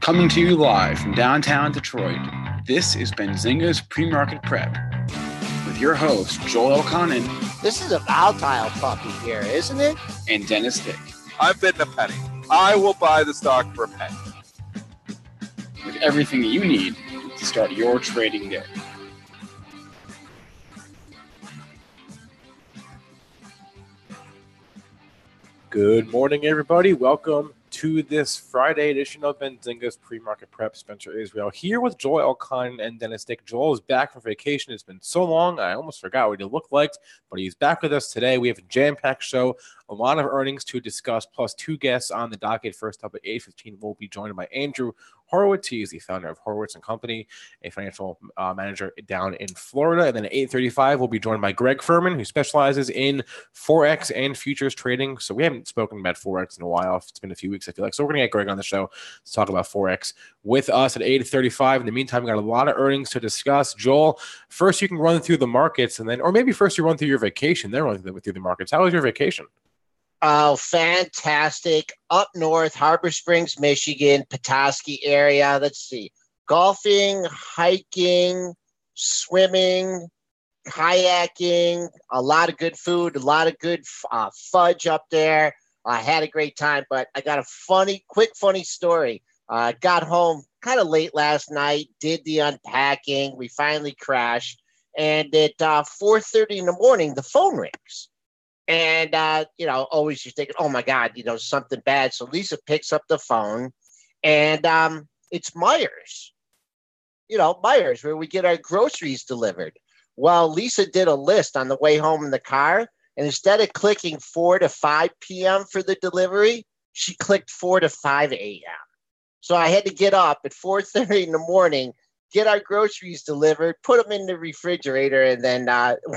Coming to you live from downtown Detroit, this is Benzinga's PreMarket Prep with your host, Joel Elconin. This is a volatile puppy here, isn't it? And Dennis Dick. I'm bidding a penny. I will buy the stock for a penny. With everything you need to start your trading day. Good morning, everybody. Welcome to this Friday edition of Benzinga's Pre-Market Prep. Spencer Israel here with Joel Elconin and Dennis Dick. Joel is back from vacation. It's been so long, I almost forgot what he looked like, but he's back with us today. We have a jam-packed show, a lot of earnings to discuss, plus two guests on the docket. First up at 8:15, we'll be joined by Andrew Horowitz. He is the founder of Horowitz and Company, a financial manager down in Florida. And then at 8:35, we'll be joined by Greg Firman, who specializes in Forex and futures trading. So we haven't spoken about Forex in a while. It's been a few weeks, I feel like. So we're going to get Greg on the show to talk about Forex with us at 8:35. In the meantime, we got a lot of earnings to discuss. Joel, first you can run through the markets, and then, or maybe first you run through your vacation, then run through the markets. How was your vacation? Oh, fantastic. Up north, Harbor Springs, Michigan, Petoskey area. Let's see. Golfing, hiking, swimming, kayaking, a lot of good food, a lot of good fudge up there. I had a great time, but I got a quick funny story. I got home kind of late last night, did the unpacking. We finally crashed. And at 4:30 in the morning, the phone rings. And, always you're thinking, oh, my God, something bad. So Lisa picks up the phone, and it's Myers, Myers, where we get our groceries delivered. Well, Lisa did a list on the way home in the car, and instead of clicking 4 to 5 p.m. for the delivery, she clicked 4 to 5 a.m. So I had to get up at 4:30 in the morning, get our groceries delivered, put them in the refrigerator, and then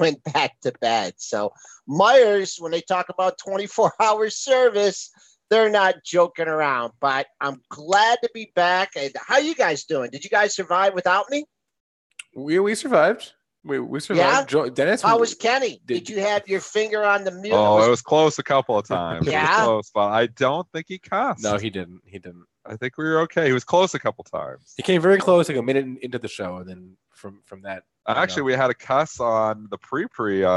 went back to bed. So Myers, when they talk about 24-hour service, they're not joking around. But I'm glad to be back. And how you guys doing? Did you guys survive without me? We survived. We survived. Yeah? Dennis, how was Kenny? Did you have your finger on the mute? Oh, it was close a couple of times. Yeah? It was close, but I don't think he cussed. No, he didn't. I think we were okay. He was close a couple times. He came very close, like a minute into the show, and then from that. Actually, we had a cuss on the pre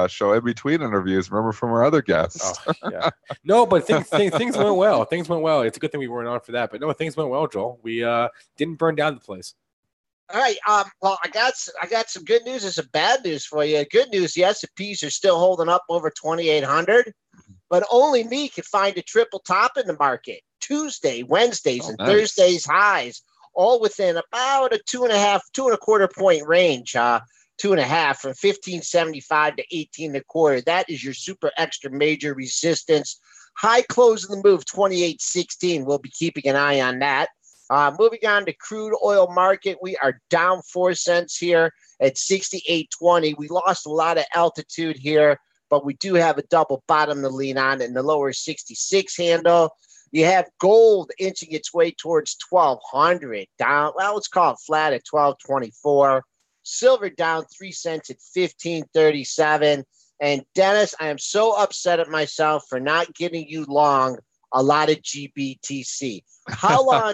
show in between interviews. Remember from our other guests? Oh, yeah. No, but things went well. Things went well. It's a good thing we weren't on for that. But no, things went well, Joel. We didn't burn down the place. All right. Well, I got some good news and some bad news for you. Good news, the S&Ps are still holding up over 2,800, but only me could find a triple top in the market. Tuesday, Wednesdays, and nice. Thursdays highs, all within about a 2.25 point range. 2.5 from 1575 to 18.25. That is your super extra major resistance. High close of the move, 28.16. We'll be keeping an eye on that. Moving on to crude oil market, we are down 4 cents here at 68.20. We lost a lot of altitude here, but we do have a double bottom to lean on in the lower 66 handle. You have gold inching its way towards 1,200 down. Well, let's call it flat at 12.24. Silver down 3 cents at 15.37. And Dennis, I am so upset at myself for not getting you long a lot of GBTC. How long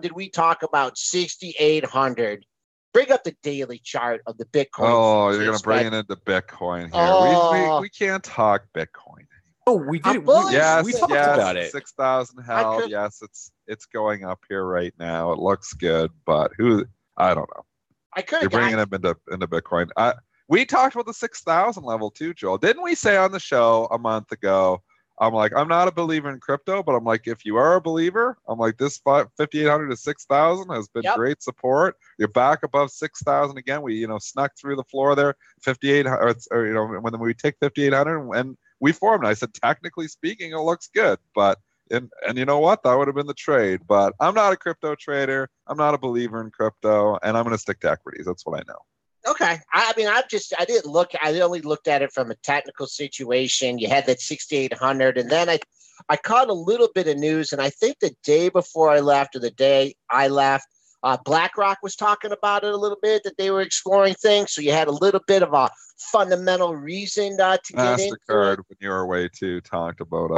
did we talk about 6,800? Bring up the daily chart of the Bitcoin. Oh, you're going to bring it into Bitcoin here. Oh. We can't talk Bitcoin. Oh, we did. We talked about it. 6,000 held. Yes, it's going up here right now. It looks good, but I don't know. You're bringing them into Bitcoin. We talked about the 6,000 level too, Joel. Didn't we say on the show a month ago? I'm like, I'm not a believer in crypto, but I'm like, if you are a believer, I'm like, this 5,800 to 6,000 has been great support. You're back above 6,000 again. We, snuck through the floor there, 5,800, or when we take 5,800 and we formed. I said, technically speaking, it looks good, but and you know what? That would have been the trade. But I'm not a crypto trader. I'm not a believer in crypto, and I'm going to stick to equities. That's what I know. Okay. I only looked at it from a technical situation. You had that 6,800, and then I caught a little bit of news, and I think the day before I left or the day I left, BlackRock was talking about it a little bit, that they were exploring things. So you had a little bit of a fundamental reason to get into MasterCard, it. when you were away too, talked about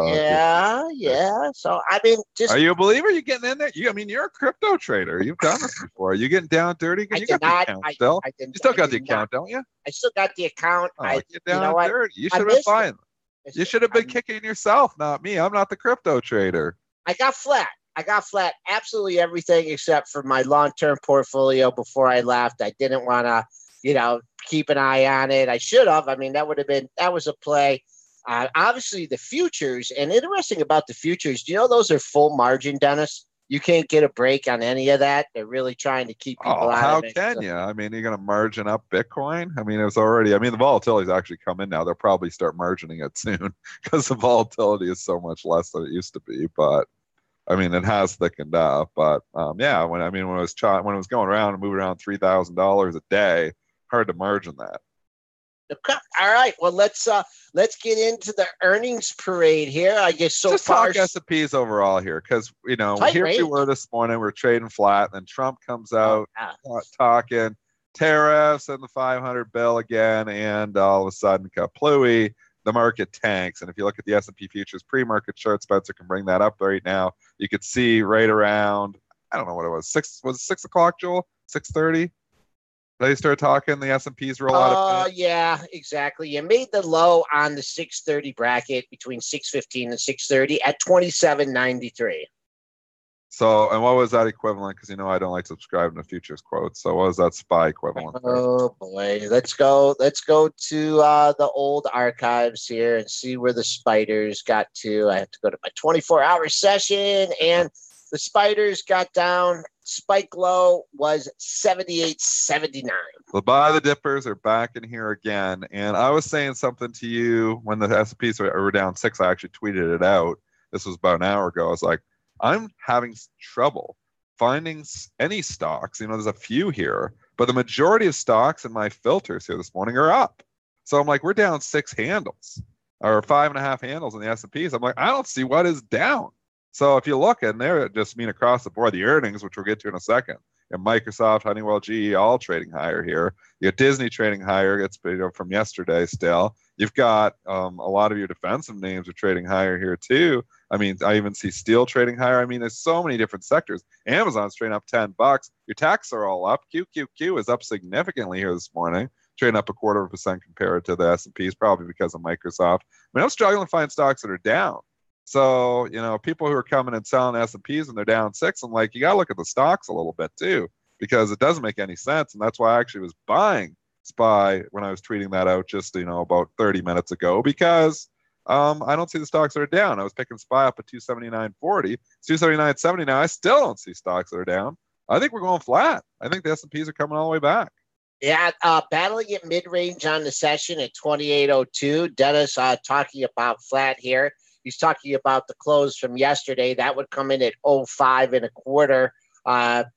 yeah. So I mean, just are you a believer? You getting in there? You're a crypto trader. You've done this before. Are you getting down dirty? You got the account still. You still got the account, don't you? I still got the account. Get down dirty. You should have been fine. You should have been kicking yourself, not me. I'm not the crypto trader. I got flat absolutely everything except for my long-term portfolio before I left. I didn't want to, keep an eye on it. I should have. I mean, that was a play. Obviously, the futures, and interesting about the futures, those are full margin, Dennis? You can't get a break on any of that. They're really trying to keep people out of it. How can you? I mean, you're going to margin up Bitcoin? I mean, the volatility's actually come in now. They'll probably start margining it soon because the volatility is so much less than it used to be. But I mean, it has thickened up, but when it was going around and moving around $3,000 a day, hard to margin that. Okay. All right. Well, let's get into the earnings parade here. I guess so just far. Just talk S&Ps overall here, because here we were this morning. We're trading flat, and then Trump comes out talking tariffs and the 500 bill again, and all of a sudden, kaplooey. The market tanks. And if you look at the S&P futures pre-market chart, Spencer can bring that up right now. You could see right around, I don't know what it was, 6 o'clock, Joel? 6:30? They started talking, the S&Ps roll out of bed. Yeah, exactly. You made the low on the 6:30 bracket between 6:15 and 6:30 at 27.93. So, and what was that equivalent? Because I don't like subscribing to futures quotes. So what was that SPY equivalent? Oh boy, let's go to the old archives here and see where the spiders got to. I have to go to my 24-hour session, and the spiders got down. Spike low was 78.79. The buy the dippers are back in here again, and I was saying something to you when the S&Ps were down 6. I actually tweeted it out. This was about an hour ago. I was like, I'm having trouble finding any stocks. There's a few here, but the majority of stocks in my filters here this morning are up. So I'm like, we're down 6 handles or 5.5 handles in the S&Ps. I'm like, I don't see what is down. So if you look in there, it just mean across the board, the earnings, which we'll get to in a second, and Microsoft, Honeywell, GE, all trading higher here. You got Disney trading higher. It's from yesterday still. You've got a lot of your defensive names are trading higher here too. I mean, I even see steel trading higher. I mean, there's so many different sectors. Amazon's trading up $10. Your tax are all up. QQQ is up significantly here this morning, trading up 0.25% compared to the S&Ps, probably because of Microsoft. I mean, I'm struggling to find stocks that are down. So, people who are coming and selling S&Ps and they're down 6, I'm like, you got to look at the stocks a little bit too, because it doesn't make any sense. And that's why I actually was buying SPY when I was tweeting that out just, about 30 minutes ago, because I don't see the stocks that are down. I was picking SPY up at 279.40. It's 279.70 now. I still don't see stocks that are down. I think we're going flat. I think the S&Ps are coming all the way back. Yeah, battling at mid-range on the session at 28.02. Dennis talking about flat here. He's talking about the close from yesterday. That would come in at 05.25.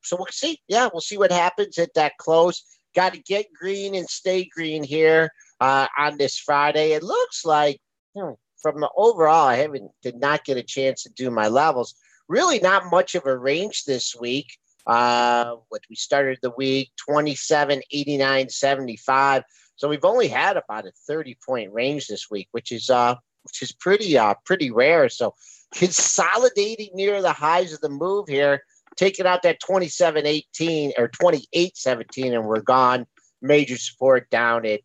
So we'll see. Yeah, we'll see what happens at that close. Got to get green and stay green here on this Friday. It looks like from the overall, I did not get a chance to do my levels. Really not much of a range this week. We started the week 27, 89, 75. So we've only had about a 30-point range this week, which is pretty rare. So consolidating near the highs of the move here, taking out that 27.18 or 28.17, and we're gone. Major support down at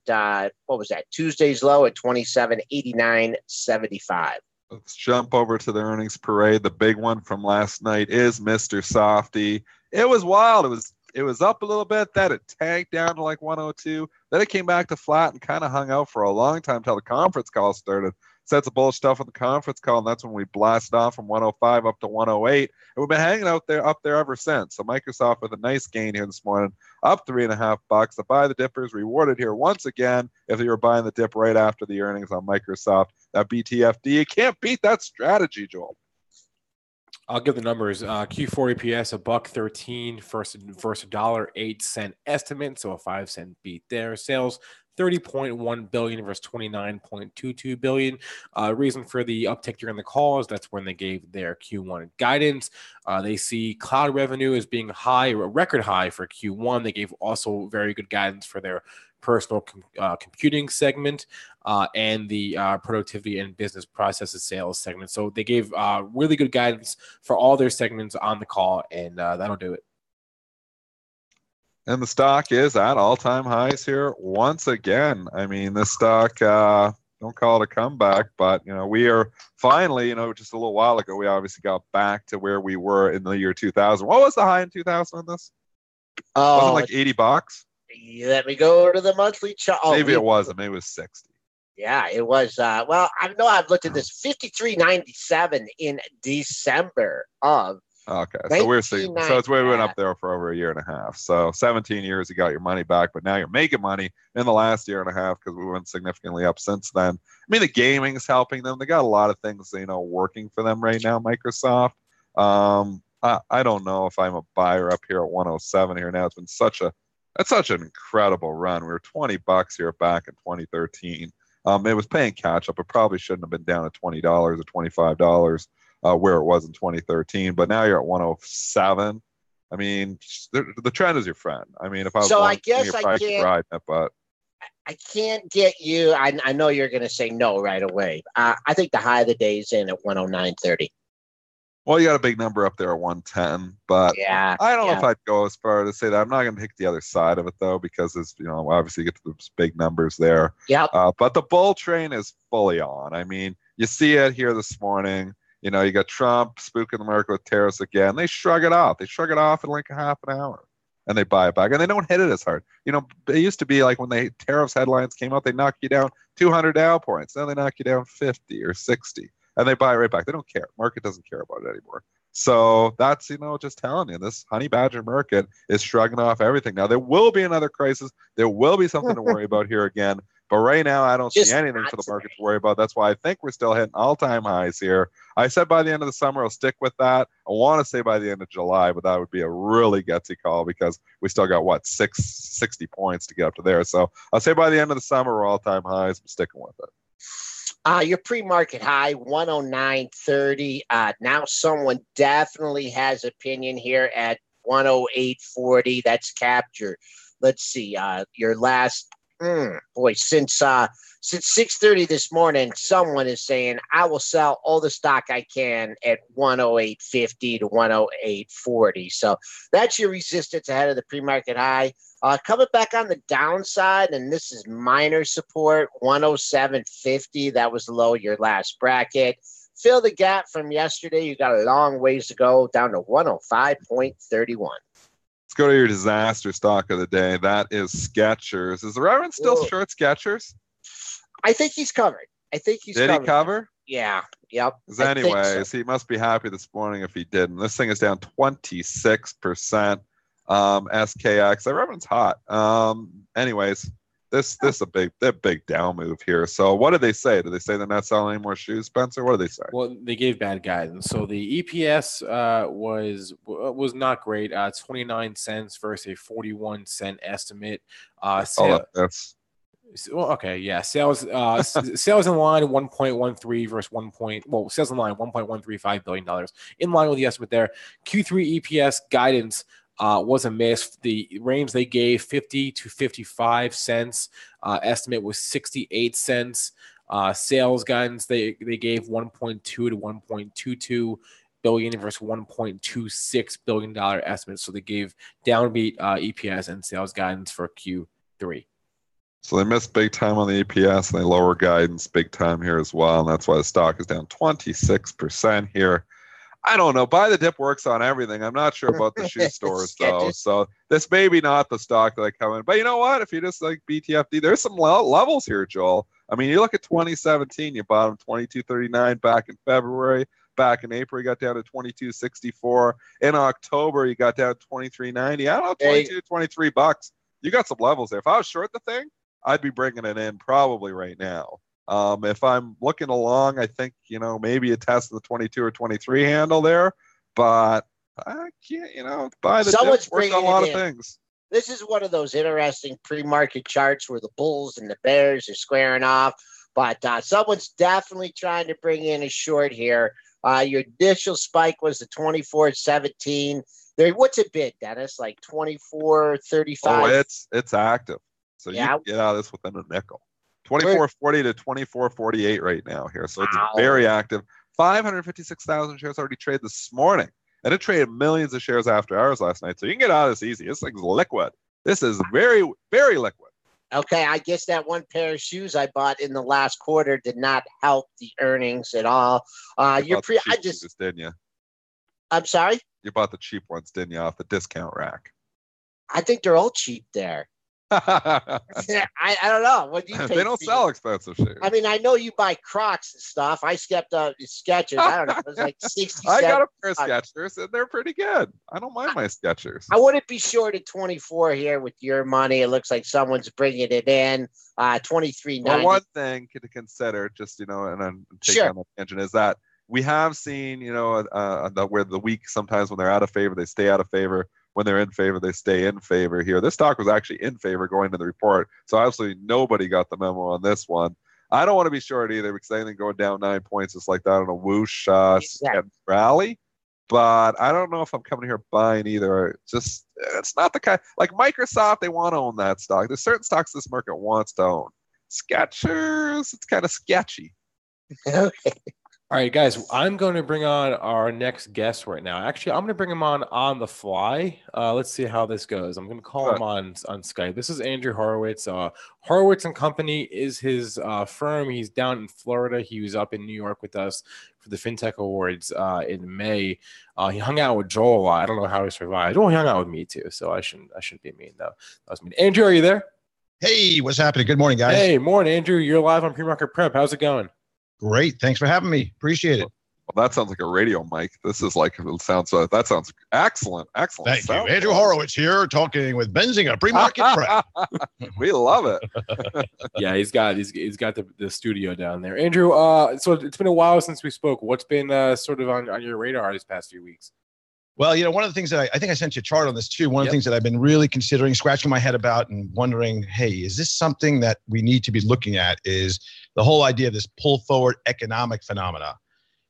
Tuesday's low at 27.89.75. Let's jump over to the earnings parade. The big one from last night is Mr. Softy. It was wild. It was up a little bit. Then it tanked down to like 102. Then it came back to flat and kind of hung out for a long time until the conference call started. Said some bullish stuff on the conference call, and that's when we blasted off from 105 up to 108. And we've been hanging up there ever since. So Microsoft with a nice gain here this morning, up $3.50. The buy the dippers rewarded here once again. If you were buying the dip right after the earnings on Microsoft, that BTFD, you can't beat that strategy, Joel. I'll give the numbers. Q4 EPS $1.13 versus $1.08 estimate, so a 5-cent beat there. Sales $30.1 billion versus $29.22 billion. Reason for the uptick during the call is that's when they gave their Q1 guidance. They see cloud revenue as being high, a record high for Q1. They gave also very good guidance for their personal computing segment and the productivity and business processes sales segment. So they gave really good guidance for all their segments on the call, and that'll do it. And the stock is at all-time highs here once again. I mean, this stock, don't call it a comeback, but, we are finally, just a little while ago, we obviously got back to where we were in the year 2000. What was the high in 2000 on this? Wasn't it like $80? Let me go to the monthly chart. Maybe it wasn't. Maybe it was 60. Yeah, it was. Well, I know I've looked at this 53.97 in December of. Okay, so we're seeing. So it's we went up there for over a year and a half. So 17 years, you got your money back, but now you're making money in the last year and a half because we went significantly up since then. I mean, the gaming is helping them. They got a lot of things, working for them right now. Microsoft. I don't know if I'm a buyer up here at 107 here now. It's been such an incredible run. We were $20 here back in 2013. It was paying catch up. It probably shouldn't have been down at $20 or $25. Where it was in 2013, but now you're at 107. I mean, the trend is your friend. I mean, if I was so, I guess I can't ride it, but I can't get you. I know you're going to say no right away. I think the high of the day is in at 109.30. Well, you got a big number up there at 110, but yeah, I don't know if I'd go as far to say that. I'm not going to pick the other side of it though, because it's obviously you get to those big numbers there. Yeah. But the bull train is fully on. I mean, you see it here this morning. You got Trump spooking the market with tariffs again. They shrug it off. They shrug it off in like a half an hour, and they buy it back, and they don't hit it as hard. It used to be like when the tariffs headlines came out, they knock you down 200 Dow points. Now they knock you down 50 or 60, and they buy it right back. They don't care. Market doesn't care about it anymore. So that's, just telling you, this honey badger market is shrugging off everything. Now, there will be another crisis. There will be something to worry about here again. But right now, I don't see anything for the market to worry about. That's why I think we're still hitting all-time highs here. I said by the end of the summer, I'll stick with that. I want to say by the end of July, but that would be a really gutsy call because we still got, 60 points to get up to there. So I'll say by the end of the summer, we're all-time highs. I'm sticking with it. Your pre-market high, 109.30. Now someone definitely has opinion here at 108.40. That's captured. Let's see. Your last... since 6:30 this morning, someone is saying I will sell all the stock I can at 108.50 to 108.40. So that's your resistance ahead of the pre-market high. Coming back on the downside, and this is minor support, 107.50. That was the low of your last bracket. Fill the gap from yesterday. You got a long ways to go down to 105.31. Let's go to your disaster stock of the day. That is Skechers. Is the Reverend still short Skechers? I think he's covered. Did he cover? Yeah. Yep. Anyways, he must be happy this morning if he didn't. This thing is down 26%. SKX. The Reverend's hot. Anyways, this is a big down move here. So what did they say? Did they say they're not selling any more shoes, Spencer? What did they say? Well, they gave bad guidance. So the EPS was not great. 29 cents versus a 41 cent estimate. Okay, yeah. Sales in line 1.13 versus sales in line $1.135 billion. In line with the estimate there. Q3 EPS guidance was a miss. The range they gave 50 to 55 cents. Estimate was 68 cents. Sales guidance they gave 1.2 to 1.22 billion versus $1.26 billion estimate. So they gave downbeat EPS and sales guidance for Q3. So they missed big time on the EPS and they lower guidance big time here as well. And that's why the stock is down 26% here. I don't know. Buy the dip works on everything. I'm not sure about the shoe stores, though. So this may be not the stock that I come in. But you know what? If you just like BTFD, there's some levels here, Joel. I mean, you look at 2017, you bought them 22.39 back in February. Back in April, you got down to 22.64. In October, you got down to 23.90. I don't know, 22, $23. You got some levels there. If I was short the thing, I'd be bringing it in probably right now. If I'm looking along, I think, maybe a test of the 22 or 23 handle there, but I can't, buy the dip, work on a lot of things. This is one of those interesting pre-market charts where the bulls and the bears are squaring off. But someone's definitely trying to bring in a short here. Your initial spike was the 24.17. What's it bid, Dennis? Like 24.35? Oh, it's active. So you can get out of this within a nickel. 24.40 to 24.48 right now here. So it's very active. 556,000 shares already traded this morning. And it traded millions of shares after hours last night. So you can get out of this easy. This thing's liquid. This is very, very liquid. Okay, I guess that one pair of shoes I bought in the last quarter did not help the earnings at all. Didn't you? I'm sorry? You bought the cheap ones, didn't you, off the discount rack? I think they're all cheap there. I don't know. What do you think? They don't sell expensive shoes. I mean, I know you buy Crocs and stuff. I skipped Skechers. I don't know. It was like 60. I got a pair of Skechers, and they're pretty good. I don't mind my Skechers. I wouldn't be short at 24 here with your money. It looks like someone's bringing it in. 23.90. Well, one thing to consider, just and then take on the tangent, is that we have seen, where the week sometimes when they're out of favor, they stay out of favor. When they're in favor, they stay in favor here. This stock was actually in favor going to the report. So obviously nobody got the memo on this one. I don't want to be short either because I think going down 9 points is like that on a whoosh rally. But I don't know if I'm coming here buying either. It's not the kind, like Microsoft, they want to own that stock. There's certain stocks this market wants to own. Skechers, it's kind of sketchy. Okay. All right, guys, I'm going to bring on our next guest right now. Actually, I'm going to bring him on the fly. Let's see how this goes. I'm going to call him on Skype. This is Andrew Horowitz. Horowitz and Company is his firm. He's down in Florida. He was up in New York with us for the FinTech Awards in May. He hung out with Joel a lot. I don't know how he survived. Well, he hung out with me too, so I shouldn't be mean though. That was mean. Andrew, are you there? Hey, what's happening? Good morning, guys. Hey, morning, Andrew. You're live on PreMarket Prep. How's it going? Great. Thanks for having me. Appreciate it. Well, that sounds like a radio mic. This is like, that sounds excellent. Excellent. Thank you. Andrew Horowitz here talking with Benzinga, PreMarket Prep. We love it. Yeah, he's got the studio down there. Andrew, so it's been a while since we spoke. What's been sort of on your radar these past few weeks? Well, one of the things that I think I sent you a chart on this too. One of the things that I've been really considering, scratching my head about and wondering, hey, is this something that we need to be looking at, is the whole idea of this pull forward economic phenomena.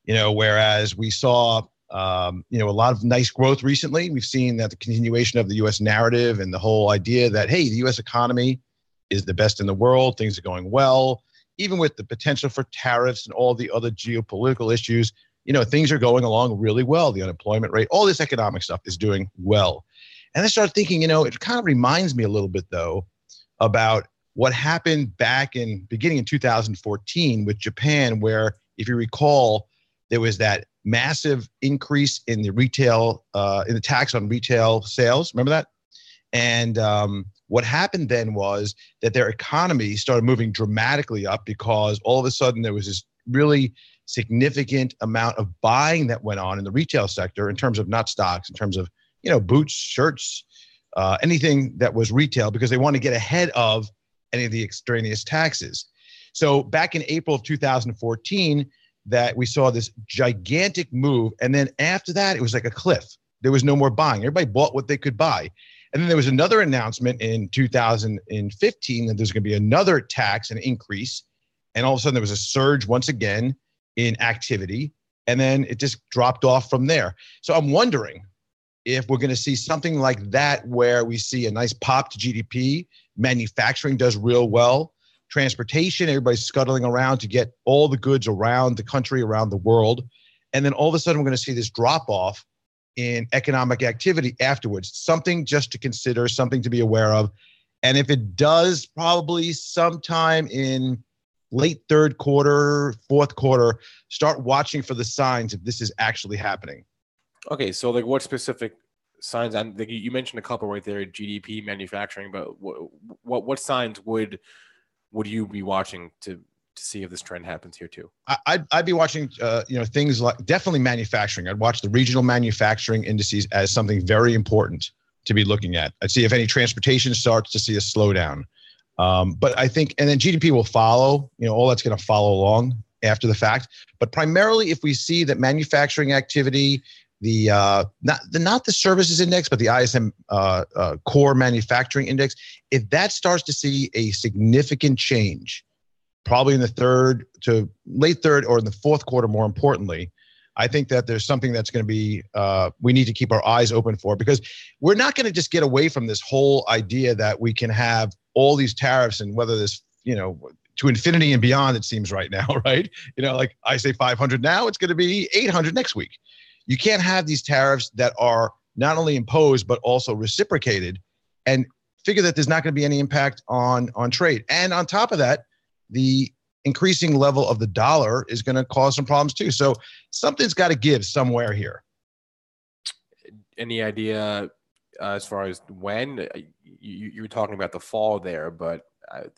Whereas we saw, a lot of nice growth recently. We've seen that the continuation of the U.S. narrative and the whole idea that, hey, the U.S. economy is the best in the world. Things are going well, even with the potential for tariffs and all the other geopolitical issues. Things are going along really well. The unemployment rate, all this economic stuff is doing well. And I started thinking, it kind of reminds me a little bit, though, about what happened back beginning in 2014 with Japan, where, if you recall, there was that massive increase in the retail, in the tax on retail sales. Remember that? And what happened then was that their economy started moving dramatically up because all of a sudden there was this really significant amount of buying that went on in the retail sector in terms of not stocks, in terms of, boots, shirts, anything that was retail, because they want to get ahead of any of the extraneous taxes. So back in April of 2014, that we saw this gigantic move. And then after that, it was like a cliff. There was no more buying. Everybody bought what they could buy. And then there was another announcement in 2015 that there's going to be another tax and increase. And all of a sudden there was a surge once again in activity. And then it just dropped off from there. So I'm wondering if we're going to see something like that, where we see a nice pop to GDP, manufacturing does real well, transportation, everybody's scuttling around to get all the goods around the country, around the world. And then all of a sudden, we're going to see this drop off in economic activity afterwards. Something just to consider, something to be aware of. And if it does, probably sometime in late third quarter, fourth quarter, start watching for the signs if this is actually happening. Okay, so like what specific signs? You mentioned a couple right there: GDP, manufacturing. But what signs would you be watching to see if this trend happens here too? I'd be watching, things like definitely manufacturing. I'd watch the regional manufacturing indices as something very important to be looking at. I'd see if any transportation starts to see a slowdown. But I think, and then GDP will follow. All that's going to follow along after the fact. But primarily, if we see that manufacturing activity, not the services index, but the ISM core manufacturing index, if that starts to see a significant change, probably in the third to late third or in the fourth quarter, more importantly, I think that there's something that's going to be, we need to keep our eyes open for, because we're not going to just get away from this whole idea that we can have all these tariffs, and whether this, to infinity and beyond, it seems right now, right? Like I say 500 now, it's going to be 800 next week. You can't have these tariffs that are not only imposed, but also reciprocated, and figure that there's not going to be any impact on trade. And on top of that, the increasing level of the dollar is going to cause some problems too. So something's got to give somewhere here. Any idea as far as when? You were talking about the fall there, but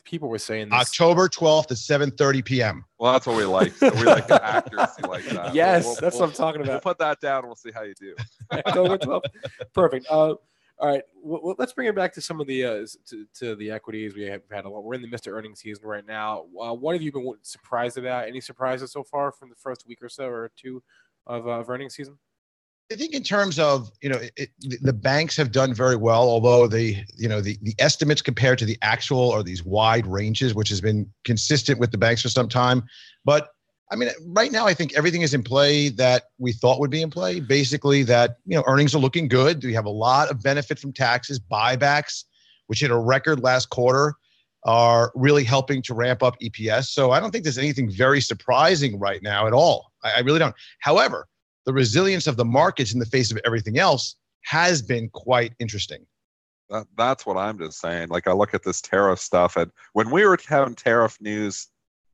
people were saying this. October 12th at 7:30 p.m. Well, that's what we like. So we like the accuracy like that. Yes, that's what I'm talking about. We'll put that down and we'll see how you do. October 12th. Perfect. All right. Well, let's bring it back to some of the to the equities. We're in the Mr. Earnings season right now. What have you been surprised about? Any surprises so far from the first week or so or two of earnings season? I think in terms of, the banks have done very well, although the estimates compared to the actual are these wide ranges, which has been consistent with the banks for some time. But I mean, right now, I think everything is in play that we thought would be in play. Basically that, earnings are looking good. We have a lot of benefit from taxes. Buybacks, which hit a record last quarter, are really helping to ramp up EPS. So I don't think there's anything very surprising right now at all. I really don't. However, the resilience of the markets in the face of everything else has been quite interesting. That's what I'm just saying. Like, I look at this tariff stuff, and when we were having tariff news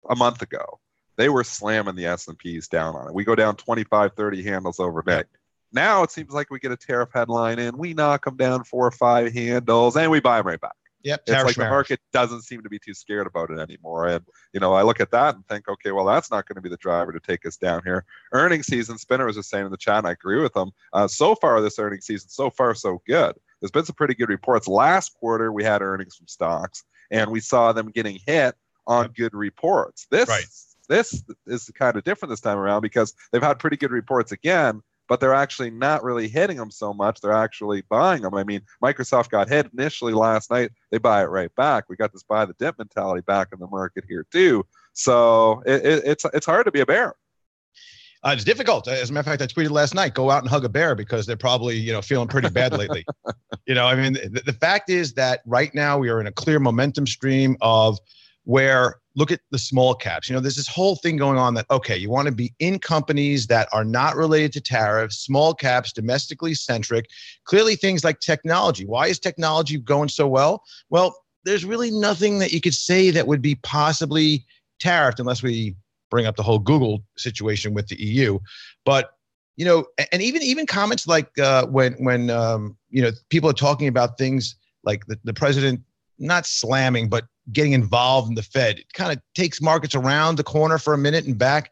a month ago, they were slamming the S&Ps down on it. We go down 25, 30 handles overnight. Now it seems like we get a tariff headline and we knock them down 4 or 5 handles and we buy them right back. Yep, it's like the market doesn't seem to be too scared about it anymore. And, I look at that and think, okay, well, that's not going to be the driver to take us down here. Earnings season, Spinner was just saying in the chat, and I agree with them. So far this earnings season, so far so good. There's been some pretty good reports. Last quarter, we had earnings from stocks, and we saw them getting hit on good reports. This is kind of different this time around because they've had pretty good reports again, but they're actually not really hitting them so much. They're actually buying them. I mean, Microsoft got hit initially last night. They buy it right back. We got this buy the dip mentality back in the market here too. So it's hard to be a bear. It's difficult. As a matter of fact, I tweeted last night, go out and hug a bear because they're probably, feeling pretty bad lately. The fact is that right now we are in a clear momentum stream of where, look at the small caps. There's this whole thing going on that, okay, you want to be in companies that are not related to tariffs, small caps, domestically centric, clearly things like technology. Why is technology going so well? Well, there's really nothing that you could say that would be possibly tariffed unless we bring up the whole Google situation with the EU. But, and even comments like when people are talking about things like the president not slamming, but getting involved in the Fed, it kind of takes markets around the corner for a minute and back.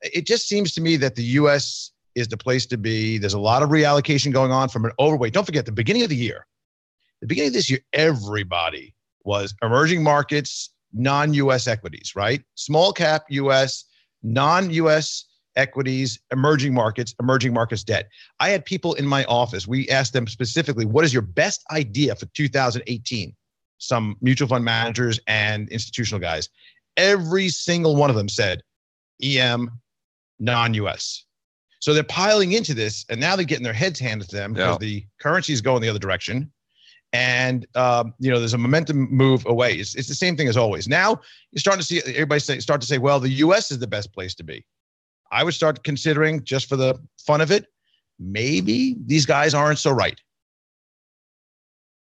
It just seems to me that the U.S. is the place to be. There's a lot of reallocation going on from an overweight. Don't forget, the beginning of this year, everybody was emerging markets, non-U.S. equities, right? Small cap U.S., non-U.S. equities, emerging markets debt. I had people in my office. We asked them specifically, what is your best idea for 2018? Some mutual fund managers and institutional guys. Every single one of them said EM, non-US. So they're piling into this, and now they're getting their heads handed to them because the currency is going the other direction. And, there's a momentum move away. It's the same thing as always. Now you're starting to see everybody start to say, well, the US is the best place to be. I would start considering, just for the fun of it, maybe these guys aren't so right.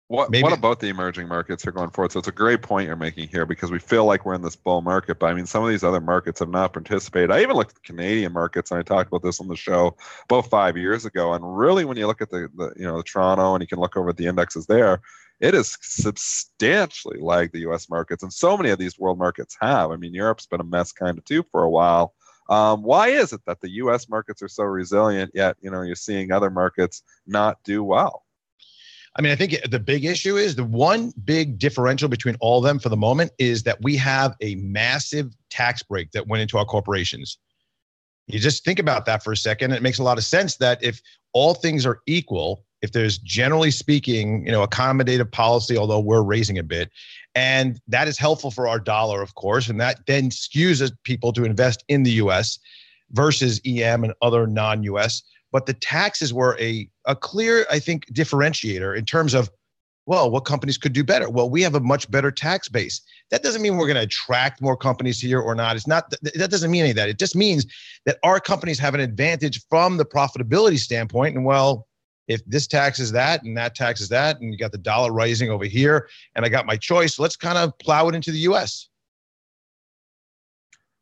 What about the emerging markets are going forward? So it's a great point you're making here because we feel like we're in this bull market, but I mean, some of these other markets have not participated. I even looked at the Canadian markets, and I talked about this on the show about 5 years ago. And really, when you look at the Toronto and you can look over at the indexes there, it is substantially lagged the U.S. markets, and so many of these world markets have. I mean, Europe's been a mess kind of too for a while. Why is it that the U.S. markets are so resilient, yet you're seeing other markets not do well? I mean, I think the big issue is the one big differential between all of them for the moment is that we have a massive tax break that went into our corporations. You just think about that for a second. It makes a lot of sense that if all things are equal, if there's generally speaking, accommodative policy, although we're raising a bit, and that is helpful for our dollar, of course, and that then skews people to invest in the U.S. versus EM and other non-U.S. But the taxes were a clear, I think, differentiator in terms of, well, what companies could do better? Well, we have a much better tax base. That doesn't mean we're going to attract more companies here or not. That doesn't mean any of that. It just means that our companies have an advantage from the profitability standpoint. And well, if this tax is that and that tax is that, and you got the dollar rising over here, and I got my choice, let's kind of plow it into the U.S.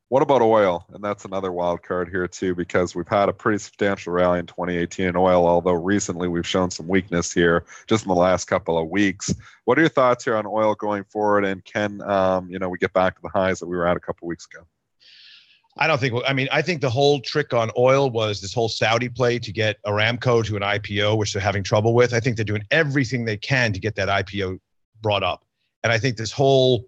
What about oil? And that's another wild card here too, because we've had a pretty substantial rally in 2018 in oil, although recently we've shown some weakness here just in the last couple of weeks. What are your thoughts here on oil going forward? And can we get back to the highs that we were at a couple of weeks ago? I think the whole trick on oil was this whole Saudi play to get Aramco to an IPO, which they're having trouble with. I think they're doing everything they can to get that IPO brought up. And I think this whole,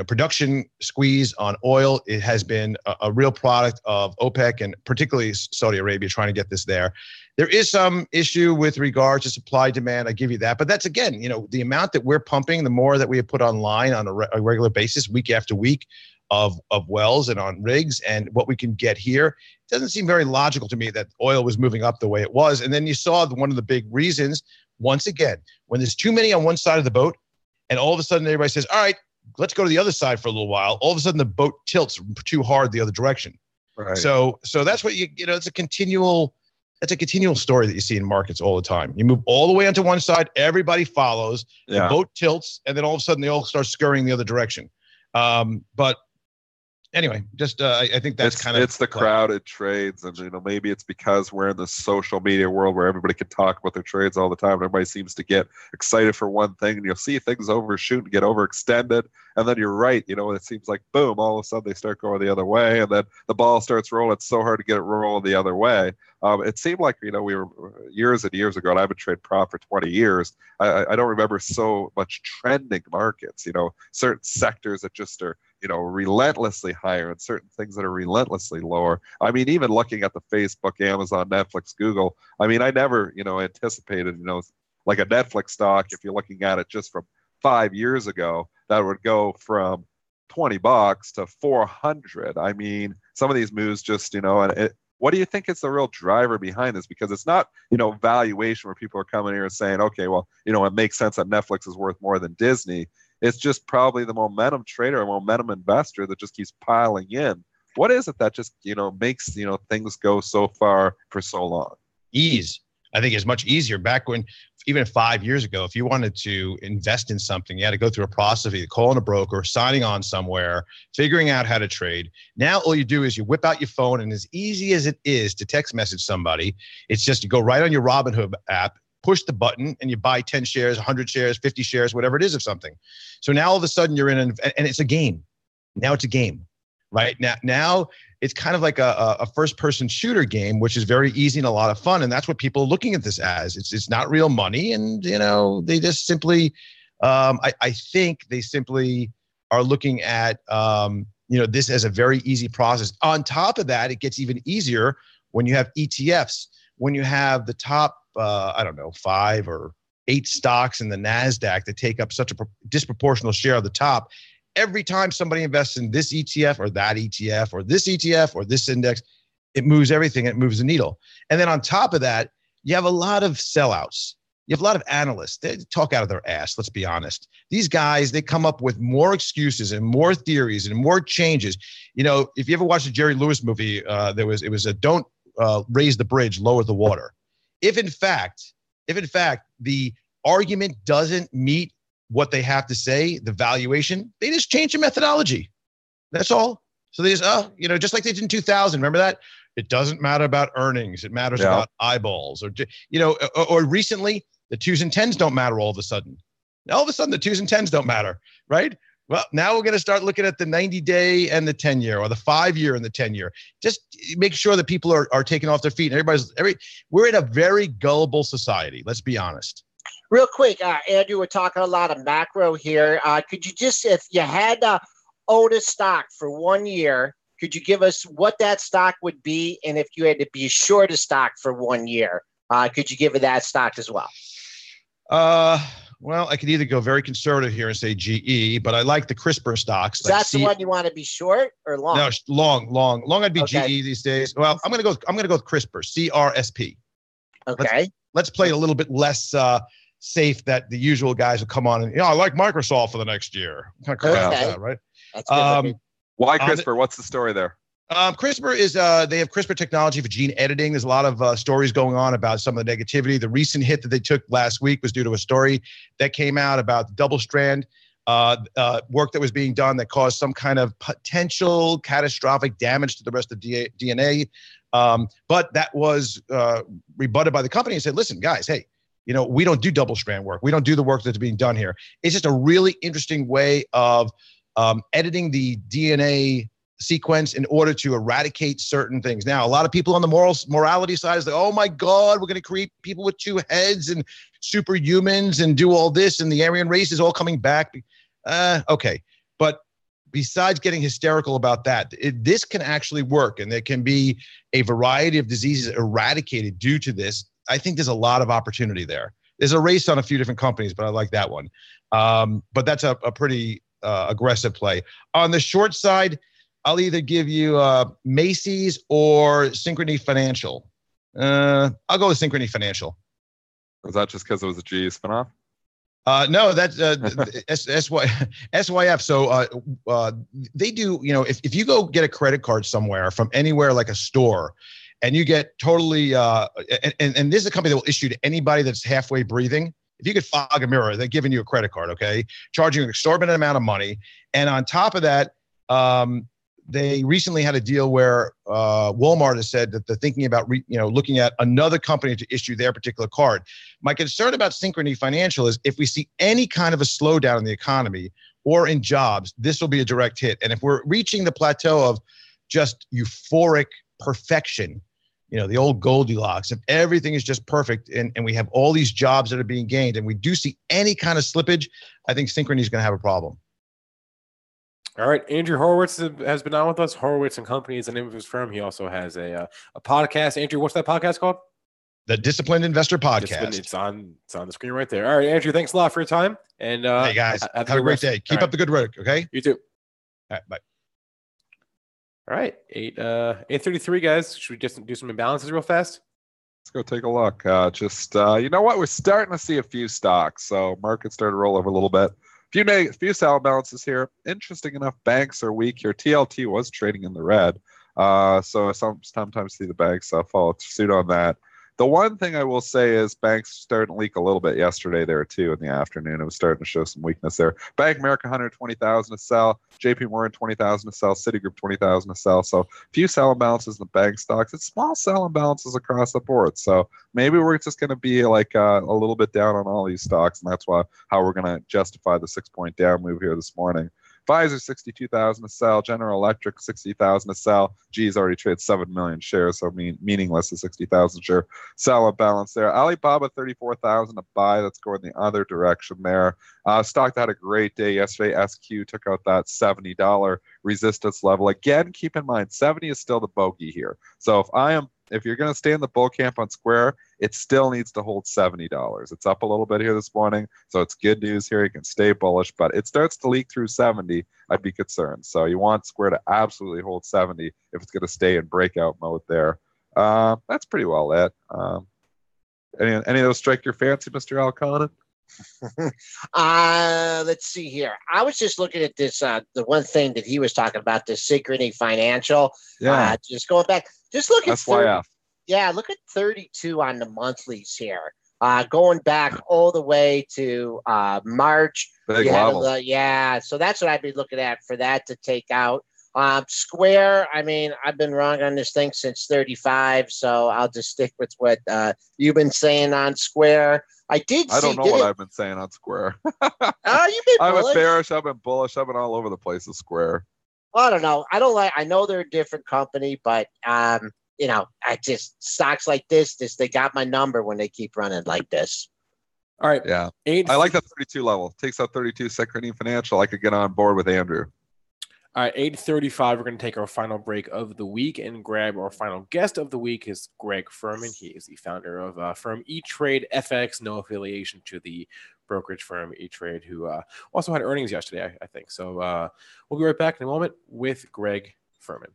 production squeeze on oil, it has been a real product of OPEC and particularly Saudi Arabia trying to get this there. There is some issue with regard to supply demand. I give you that. But that's, again, the amount that we're pumping, the more that we have put online on a regular basis, week after week, of wells and on rigs, and what we can get here, it doesn't seem very logical to me that oil was moving up the way it was. And then you saw one of the big reasons, once again, when there's too many on one side of the boat, and all of a sudden everybody says, all right, let's go to the other side for a little while. All of a sudden the boat tilts too hard the other direction. Right. So that's what it's a continual story that you see in markets all the time. You move all the way onto one side, everybody follows, the boat tilts, and then all of a sudden they all start scurrying the other direction. But anyway, just I think it's the crowded trades, and maybe it's because we're in the social media world where everybody can talk about their trades all the time. Everybody seems to get excited for one thing, and you'll see things overshoot and get overextended, and then you're right. It seems like boom, all of a sudden they start going the other way, and then the ball starts rolling. It's so hard to get it rolling the other way. It seemed like we were years and years ago, and I've been trading prop for 20 years. I don't remember so much trending markets. Certain sectors that just are relentlessly higher, and certain things that are relentlessly lower. I mean, even looking at the Facebook, Amazon, Netflix, Google. I mean, I never anticipated like a Netflix stock, if you're looking at it just from 5 years ago, that would go from $20 to $400. I mean, some of these moves just what do you think is the real driver behind this? Because it's not, valuation where people are coming here and saying, okay, well, it makes sense that Netflix is worth more than Disney. It's just probably the momentum trader, momentum investor that just keeps piling in. What is it that just, makes, things go so far for so long? Ease. I think it's much easier. Back when, even 5 years ago, if you wanted to invest in something, you had to go through a process of either calling a broker, signing on somewhere, figuring out how to trade. Now, all you do is you whip out your phone, and as easy as it is to text message somebody, it's just you go right on your Robinhood app, push the button, and you buy 10 shares, 100 shares, 50 shares, whatever it is of something. So now all of a sudden you're in and it's a game. Now it's a game, right? Now it's kind of like a first-person shooter game, which is very easy and a lot of fun, and that's what people are looking at this as. It's not real money, and they just simply, I think they simply are looking at this as a very easy process. On top of that, it gets even easier when you have ETFs, when you have the top 5 or 8 stocks in the NASDAQ that take up such a disproportional share of the top. Every time somebody invests in this ETF or that ETF or this ETF or this index, it moves everything. It moves the needle. And then on top of that, you have a lot of sellouts. You have a lot of analysts. They talk out of their ass, let's be honest. These guys, they come up with more excuses and more theories and more changes. If you ever watched the Jerry Lewis movie, it was a don't raise the bridge, lower the water. If in fact the argument doesn't meet what they have to say, the valuation, they just change the methodology. That's all. So they just, just like they did in 2000. Remember that? It doesn't matter about earnings. It matters about eyeballs. Or recently, the 2s and 10s don't matter all of a sudden. All of a sudden, the 2s and 10s don't matter, right? Well, now we're going to start looking at the 90-day and the 10-year, or the 5-year and the 10-year. Just make sure that people are taking off their feet. We're in a very gullible society. Let's be honest. Real quick, Andrew, we're talking a lot of macro here. Could you just, if you had to own a stock for 1 year, Could you give us what that stock would be? And if you had to be short a stock for 1 year, could you give it that stock as well? Well, I could either go very conservative here and say GE, but I like the CRISPR stocks. Is that the one you want to be short or long? No, long. I'd be GE these days. Well, I'm gonna go with CRISPR, CRSP. Okay. Let's play it a little bit less safe that the usual guys will come on and I like Microsoft for the next year. Kind of crap that, right? That's good. Why CRISPR? What's the story there? CRISPR is they have CRISPR technology for gene editing. There's a lot of stories going on about some of the negativity. The recent hit that they took last week was due to a story that came out about the double strand work that was being done that caused some kind of potential catastrophic damage to the rest of DNA. But that was rebutted by the company and said, listen, guys, hey, we don't do double strand work. We don't do the work that's being done here. It's just a really interesting way of editing the DNA sequence in order to eradicate certain things. Now, a lot of people on the morality side is like, oh my God, we're going to create people with two heads and superhumans and do all this, and the Aryan race is all coming back. Okay. But besides getting hysterical about that, this can actually work, and there can be a variety of diseases eradicated due to this. I think there's a lot of opportunity there. There's a race on a few different companies, but I like that one. But that's a pretty aggressive play. On the short side, I'll either give you Macy's or Synchrony Financial. I'll go with Synchrony Financial. Was that just because it was a GE spinoff? No, that's SYF. So they do, if you go get a credit card somewhere from anywhere like a store, and you get totally, and this is a company that will issue to anybody that's halfway breathing. If you could fog a mirror, they're giving you a credit card, okay? Charging an exorbitant amount of money. And on top of that, they recently had a deal where Walmart has said that they're thinking about looking at another company to issue their particular card. My concern about Synchrony Financial is if we see any kind of a slowdown in the economy or in jobs, this will be a direct hit. And if we're reaching the plateau of just euphoric perfection, the old Goldilocks, if everything is just perfect and we have all these jobs that are being gained and we do see any kind of slippage, I think Synchrony is going to have a problem. All right, Andrew Horowitz has been on with us. Horowitz and Company is the name of his firm. He also has a podcast. Andrew, what's that podcast called? The Disciplined Investor Podcast. It's on the screen right there. All right, Andrew, thanks a lot for your time. And hey guys, have a great day. Keep up the good work. Okay. You too. All right, bye. All right, 8:33, guys. Should we just do some imbalances real fast? Let's go take a look. You know what? We're starting to see a few stocks. So markets started to roll over a little bit. Few sell balances here. Interesting enough, banks are weak here. TLT was trading in the red. So sometimes see the banks follow suit on that. The one thing I will say is banks starting to leak a little bit yesterday there too in the afternoon. It was starting to show some weakness there. Bank of America, 120,000 to sell. JP Morgan, 20,000 to sell. Citigroup, 20,000 to sell. So few sell imbalances in the bank stocks. It's small sell imbalances across the board. So maybe we're just going to be like a little bit down on all these stocks, and that's how we're going to justify the 6-point down move here this morning. Pfizer, 62,000 to sell. General Electric, 60,000 to sell. G's already traded 7 million shares, so meaningless, a 60,000 share sell and balance there. Alibaba, 34,000 to buy. That's going the other direction there. Stock that had a great day yesterday. SQ took out that $70 resistance level. Again, keep in mind, 70 is still the bogey here. So if you're going to stay in the bull camp on Square, it still needs to hold $70. It's up a little bit here this morning, so it's good news here. You can stay bullish, but it starts to leak through 70. I'd be concerned. So you want Square to absolutely hold 70 if it's going to stay in breakout mode there. That's pretty well it. Any of those strike your fancy, Mr. Elconin? Let's see here. I was just looking at this, the one thing that he was talking about, this Synchrony Financial. Yeah. Just going back, just look at SYF. look at 32 on the monthlies here. Going back all the way to March. Big level. So that's what I'd be looking at for that to take out. Square, I mean, I've been wrong on this thing since 35, so I'll just stick with what you've been saying on Square. I don't know what I've been saying on Square. You've been I've been bearish, I've been bullish, I've been all over the place with Square. Well, I don't know. I know they're a different company, but I just stocks like this, they got my number when they keep running like this. All right. Yeah. I like that 32 level. Takes out 32 Synchrony Financial. I could get on board with Andrew. All right, 8:35, we're going to take our final break of the week and grab our final guest of the week is Greg Firman. He is the founder of firm E-Trade FX, no affiliation to the brokerage firm E-Trade, who also had earnings yesterday, I think. So we'll be right back in a moment with Greg Firman.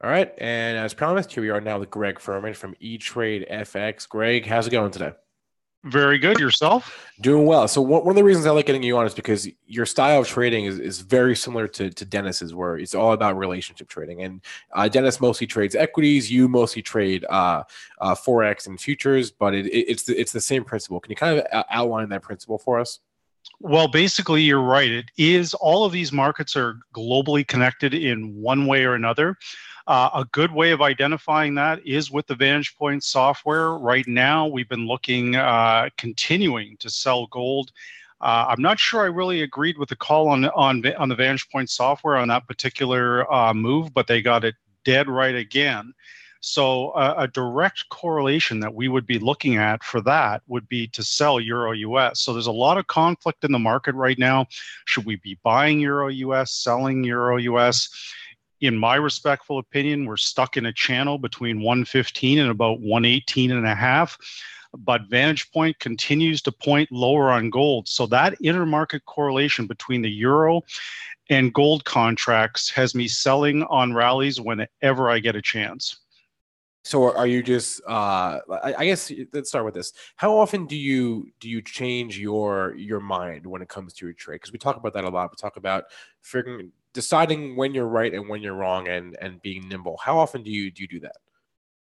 All right, and as promised, here we are now with Greg Firman from E-Trade FX. Greg, how's it going today? Very good. Yourself? Doing well. So one of the reasons I like getting you on is because your style of trading is very similar to Dennis's, where it's all about relationship trading. And Dennis mostly trades equities. You mostly trade Forex and futures, but it's the same principle. Can you kind of outline that principle for us? Well, basically, you're right. It is all of these markets are globally connected in one way or another. A good way of identifying that is with the Vantage Point software. Right now, we've been looking, continuing to sell gold. I'm not sure I really agreed with the call on the Vantage Point software on that particular move, but they got it dead right again. So a direct correlation that we would be looking at for that would be to sell Euro US. So there's a lot of conflict in the market right now. Should we be buying Euro US, selling Euro US? In my respectful opinion, we're stuck in a channel between 115 and about 118 and a half. But Vantage Point continues to point lower on gold. So that intermarket correlation between the euro and gold contracts has me selling on rallies whenever I get a chance. So are you just I guess let's start with this. How often do you change your mind when it comes to your trade? Because we talk about that a lot. We talk about deciding when you're right and when you're wrong and being nimble. How often do you do that?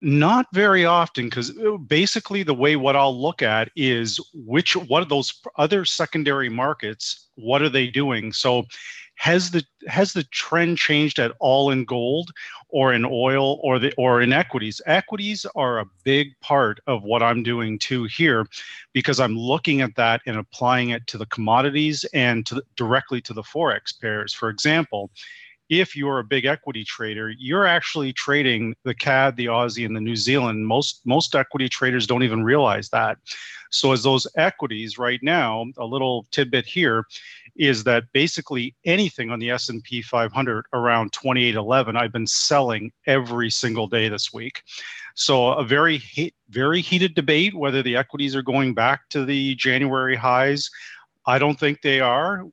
Not very often, because basically the way what I'll look at is what are those other secondary markets, what are they doing? So has the trend changed at all in gold or in oil or in equities? Equities are a big part of what I'm doing too here, because I'm looking at that and applying it to the commodities and directly to the Forex pairs. For example, if you're a big equity trader, you're actually trading the CAD, the Aussie, and the New Zealand. Most equity traders don't even realize that. So as those equities right now, a little tidbit here is that basically anything on the S&P 500 around 2811, I've been selling every single day this week. So a very heated debate whether the equities are going back to the January highs. I don't think they are.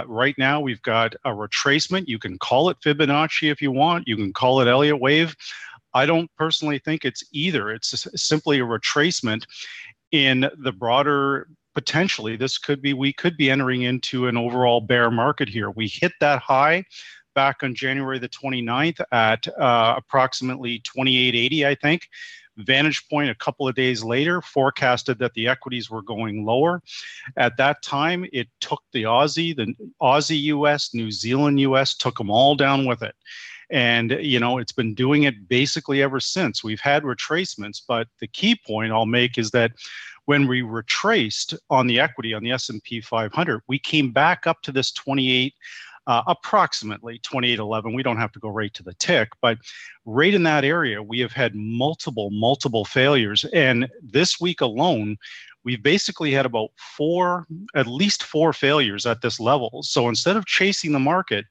Right now, we've got a retracement. You can call it Fibonacci if you want. You can call it Elliott wave. I don't personally think it's either. It's simply a retracement in the broader, potentially, we could be entering into an overall bear market here. We hit that high back on January the 29th at approximately 2880, I think. Vantage Point a couple of days later forecasted that the equities were going lower. At that time, it took the Aussie US, New Zealand US, took them all down with it. And, it's been doing it basically ever since. We've had retracements, but the key point I'll make is that when we retraced on the equity on the S&P 500, we came back up to this approximately 2811. We don't have to go right to the tick, but right in that area, we have had multiple failures. And this week alone, we've basically had at least four failures at this level. So instead of chasing the market,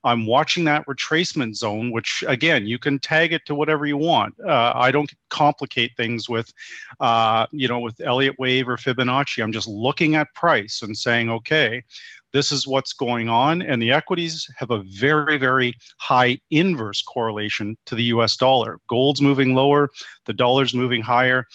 I'm watching that retracement zone, which again, you can tag it to whatever you want. I don't complicate things with Elliott wave or Fibonacci. I'm just looking at price and saying, okay, this is what's going on. And the equities have a very, very high inverse correlation to the US dollar. Gold's moving lower, the dollar's moving higher.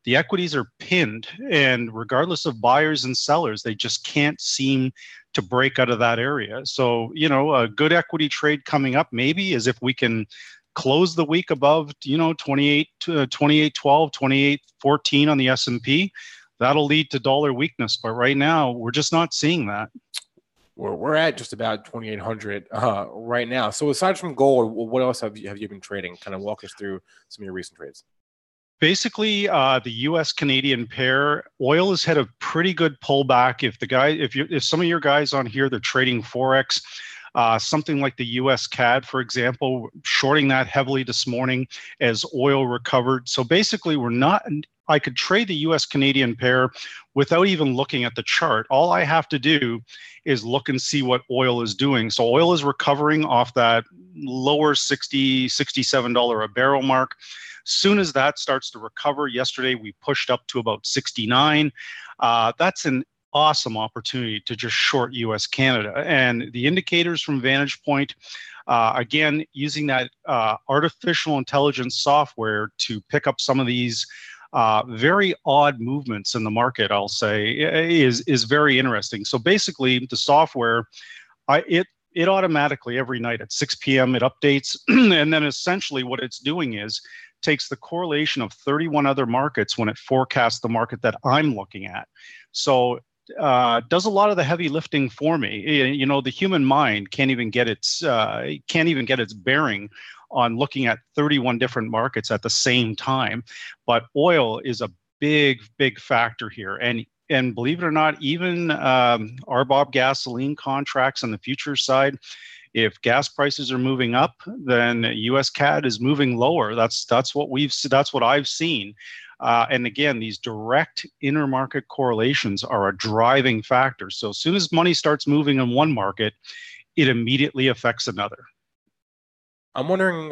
The equities are pinned, and regardless of buyers and sellers, they just can't seem to break out of that area. So, a good equity trade coming up maybe is if we can close the week above, 2812, 2814 on the S&P. that'll lead to dollar weakness. But right now, we're just not seeing that. We're at just about 2,800 right now. So aside from gold, what else have you been trading? Kind of walk us through some of your recent trades. Basically, the U.S. Canadian pair, oil has had a pretty good pullback. If some of your guys on here, they're trading Forex, something like the U.S. CAD, for example, shorting that heavily this morning as oil recovered. So basically, I could trade the U.S. Canadian pair without even looking at the chart. All I have to do is look and see what oil is doing. So oil is recovering off that lower $67 a barrel mark. Soon as that starts to recover, yesterday we pushed up to about 69. That's an awesome opportunity to just short US Canada. And the indicators from Vantage Point, again, using that artificial intelligence software to pick up some of these very odd movements in the market, I'll say, is very interesting. So basically, the software, it automatically every night at 6 p.m. it updates, and then essentially what it's doing is takes the correlation of 31 other markets when it forecasts the market that I'm looking at. So does a lot of the heavy lifting for me. You know, the human mind can't even get its bearing on looking at 31 different markets at the same time. But oil is a big factor here. And believe it or not, even RBOB gasoline contracts on the futures side, if gas prices are moving up, then US CAD is moving lower. That's what I've seen. And again, these direct intermarket correlations are a driving factor. So as soon as money starts moving in one market, it immediately affects another. I'm wondering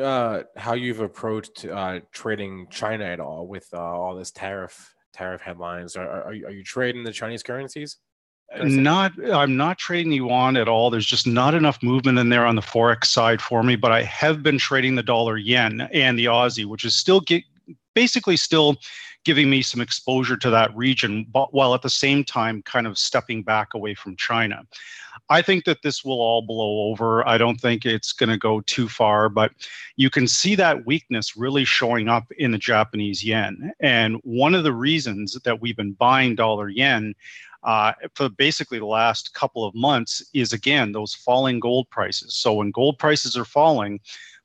how you've approached trading China at all with all this tariff headlines. Are you trading the Chinese currencies? I'm not trading the yuan at all. There's just not enough movement in there on the Forex side for me, but I have been trading the dollar yen and the Aussie, which is still basically still giving me some exposure to that region, but while at the same time kind of stepping back away from China. I think that this will all blow over. I don't think it's going to go too far, but you can see that weakness really showing up in the Japanese yen. And one of the reasons that we've been buying dollar yen for basically the last couple of months is, again, those falling gold prices. So when gold prices are falling,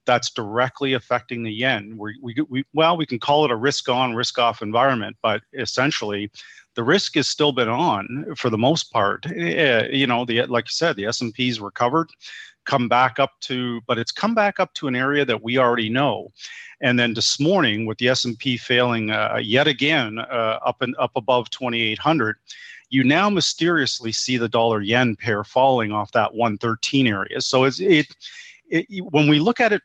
that's directly affecting the yen. We can call it a risk on, risk off environment, but essentially the risk has still been on for the most part. Like you said, the S&P's recovered, but it's come back up to an area that we already know. And then this morning, with the S&P failing yet again up above 2,800, you now mysteriously see the dollar yen pair falling off that 113 area. So when we look at it